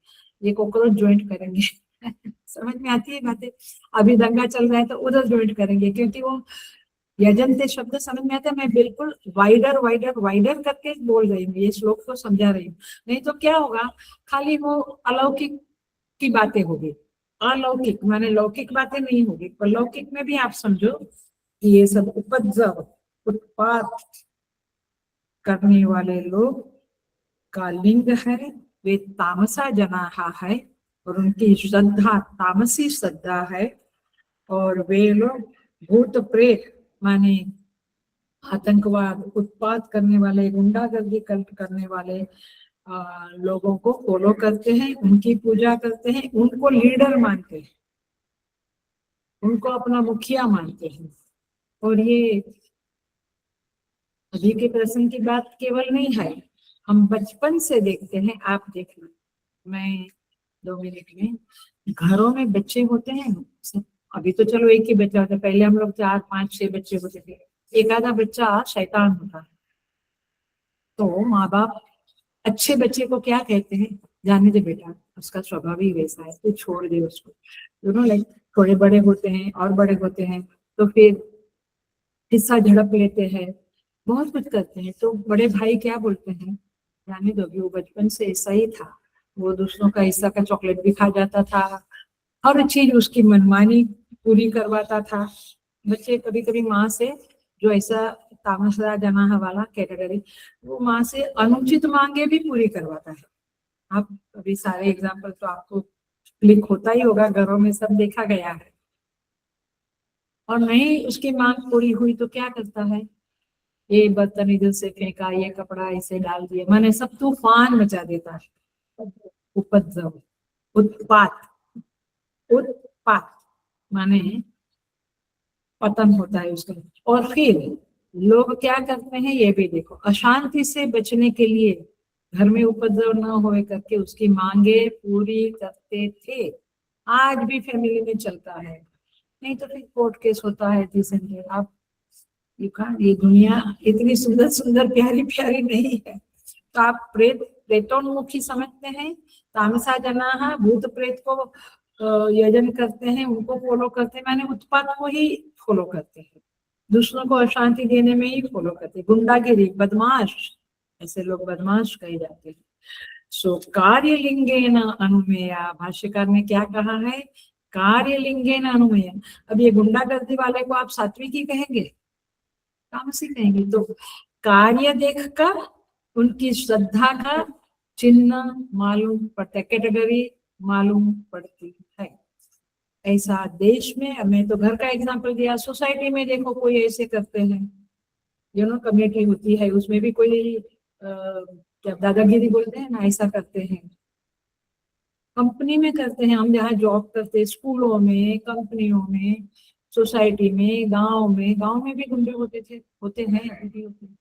ये कॉकरोच ज्वाइंट करेंगे। समझ में आती है बातें? अभी दंगा चल रहा है तो उधर ज्वाइंट करेंगे, क्योंकि वो यजन्ते शब्द समझ में आता है। मैं बिल्कुल वाइडर वाइडर वाइडर करके बोल रही हूँ, ये श्लोक को समझा रही हूँ, नहीं तो क्या होगा, खाली वो अलौकिक की बातें होगी, अलौकिक माने लौकिक बातें नहीं होगी। पर लौकिक में भी आप समझो कि ये सब उपद्रव उत्पात करने वाले लोग का लिंग है, वे तामसा जनाहा है, और उनकी श्रद्धा तामसी श्रद्धा है। और वे लोग भूत प्रेत माने आतंकवाद, उत्पात करने वाले, गुंडागर्दी करने वाले लोगों को फॉलो करते हैं, उनकी पूजा करते हैं, उनको लीडर मानते हैं, उनको अपना मुखिया मानते हैं। और ये अभी के प्रश्न की बात केवल नहीं है, हम बचपन से देखते हैं। आप देखना, मैं 2 मिनट में, घरों में बच्चे होते हैं सब, अभी तो चलो एक ही बच्चा होता है, पहले हम लोग 4 5 6 बच्चे होते थे, एक आधा बच्चा शैतान होता है। तो माँ बाप अच्छे बच्चे को क्या कहते हैं? जाने दे बेटा, उसका स्वभाव ही वैसा है, तू छोड़ दे उसको। लाइक थोड़े बड़े होते हैं और बड़े होते हैं तो फिर हिस्सा झड़प लेते हैं, बहुत कुछ करते हैं। तो बड़े भाई क्या बोलते हैं? जाने दो, वो बचपन से ऐसा ही था, वो दूसरों का हिस्सा का चॉकलेट भी खा जाता था, हर चीज उसकी मनमानी पूरी करवाता था। बच्चे कभी कभी माँ से, जो ऐसा तामसरा जनाह वाला कैटेगरी, वो माँ से अनुचित मांगे भी पूरी करवाता है। आप अभी सारे एग्जाम्पल तो आपको क्लिक होता ही होगा, घरों में सब देखा गया है। और नहीं उसकी मांग पूरी हुई तो क्या करता है? ये बर्तन इधर से फेंका, ये कपड़ा इसे डाल दिया, माने सब तूफान मचा देता है। उपद्रव, उत्पात, उत्पात माने पतन होता है उसका। और फिर लोग क्या करते हैं ये भी देखो, अशांति से बचने के लिए घर में उपद्रव न होए करके उसकी मांगे पूरी करते थे। आज भी फैमिली में चलता है, नहीं तो फिर कोर्ट केस होता है रिसेंटली। आप ये दुनिया इतनी सुंदर सुंदर प्यारी प्यारी नहीं है। तो आप प्रेतोन्मुखी समझते हैं, तामसा जनाहा भूत प्रेत को यजन करते हैं, उनको फॉलो करते हैं, माने उत्पात को ही फॉलो करते हैं, दूसरों को अशांति देने में ही फॉलो करते हैं। गुंडागिरी, बदमाश, ऐसे लोग बदमाश कहे जाते हैं। सो कार्यलिंगे न अनुमेया, भाष्यकार ने क्या कहा है? कार्यलिंगे न अनुमेया। अब ये गुंडागर्दी वाले को आप सात्विक ही कहेंगे, तामसी कहेंगे? तो कार्य देखकर उनकी श्रद्धा का चिन्ह मालूम पड़ता है, कैटेगरी मालूम पड़ती है। ऐसा देश में, मैं तो घर का एग्जांपल दिया, सोसाइटी में देखो कोई ऐसे करते हैं, कमेटी होती है, उसमें भी कोई क्या दादागिरी बोलते हैं ना, ऐसा करते हैं। कंपनी में करते हैं, हम जहाँ जॉब करते हैं, स्कूलों में, कंपनियों में, सोसाइटी में, गांव में भी गुंडे होते थे, होते हैं, अभी भी होते हैं।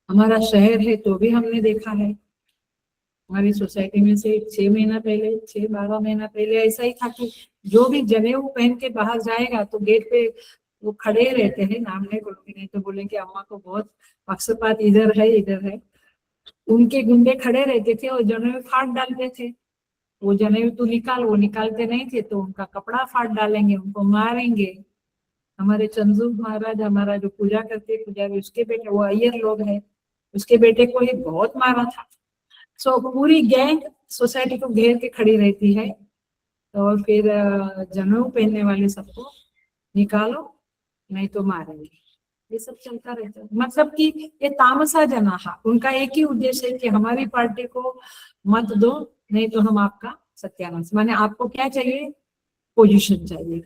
हमारा शहर है तो भी हमने देखा है। हमारी सोसाइटी में से 6 महीना पहले, 6-12 महीना पहले ऐसा ही था कि जो भी जनेऊ पहन के बाहर जाएगा तो गेट पे वो खड़े रहते हैं, नाम नहीं बोलूंगी नहीं तो बोलेंगे अम्मा को बहुत पक्षपात इधर है इधर है। उनके गुंडे खड़े रहते थे और जनेऊ फाड़ डालते थे। वो जनेऊ तो निकाल, वो निकालते नहीं थे तो उनका कपड़ा फाड़ डालेंगे, उनको मारेंगे। हमारे चंदू महाराज, हमारा जो पूजा करते पुजारी, उसके बेटे, वो अय्यर लोग हैं, उसके बेटे को ही बहुत मारा था। सो पूरी गैंग सोसाइटी को घेर के खड़ी रहती है और फिर जनेऊ पहनने वाले सबको निकालो नहीं तो मारेंगे। ये सब चलता रहता है। मतलब कि ये तामसा जनाहा, उनका एक ही उद्देश्य है कि हमारी पार्टी को मत दो नहीं तो हम आपका सत्यानाश, माने आपको क्या चाहिए, पोजीशन चाहिए।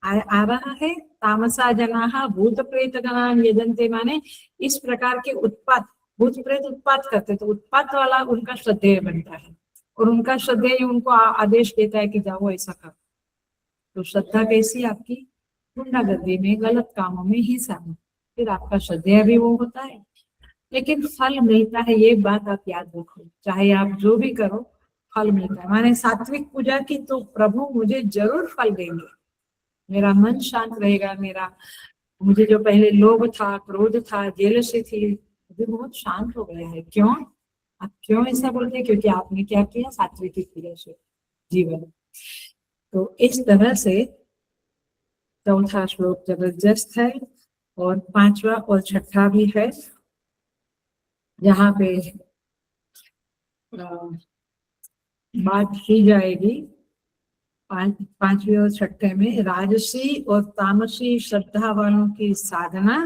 आ रहा है तामसा जनाहा भूत प्रेत गणान यजन्ते, माने इस प्रकार के उत्पात, भूत प्रेत उत्पात करते तो उत्पात वाला उनका श्रद्धेय बनता है और उनका श्रद्धेय उनको आदेश देता है कि जाओ ऐसा करो। तो श्रद्धा कैसी आपकी, गुंडागर्दी में, गलत कामों में, हिंसा में, फिर आपका श्रद्धेय भी वो होता है, लेकिन फल मिलता है। ये बात आप याद रखो, चाहे आप जो भी करो फल मिलता है। माने सात्विक पूजा की तो प्रभु मुझे जरूर फल देंगे, मेरा मन शांत रहेगा, मेरा मुझे जो पहले लोभ था, क्रोध था, जेलसी थी, अभी बहुत शांत हो गया है। क्यों? आप क्यों ऐसा बोलते हैं? क्योंकि आपने क्या किया, सात्विक पूजा से जीवन। तो इस तरह से चौथा श्लोक जबरदस्त है और 5वां और 6ठा भी है, जहाँ पे बात की जाएगी 5वें और 6ठे में राजसी और तामसी श्रद्धा वालों की साधना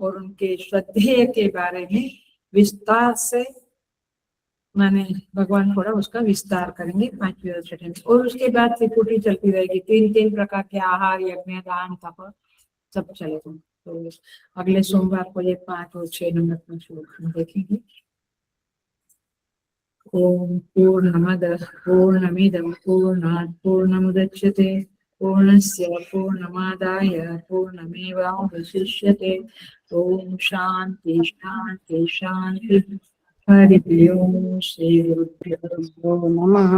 और उनके श्रद्धेय के बारे में विस्तार से, माने भगवान थोड़ा उसका विस्तार करेंगे 5वें और 6ठे में। और उसके बाद त्रिपुटी चलती रहेगी, 3 प्रकार के आहार, यज्ञ, दान, तप सब चलेगा। तो अगले सोमवार को ये 5 और 6 नंबर का श्लोक हम देखेंगे। ओम पूर्णमदः पूर्णमिदं पूर्णात् पूर्णमुदच्यते पूर्णस्य पूर्णमादाय पूर्णमेवावशिष्यते। ओम शांति शांति शांति। हरि ओम। श्री गुरुभ्यो नमः।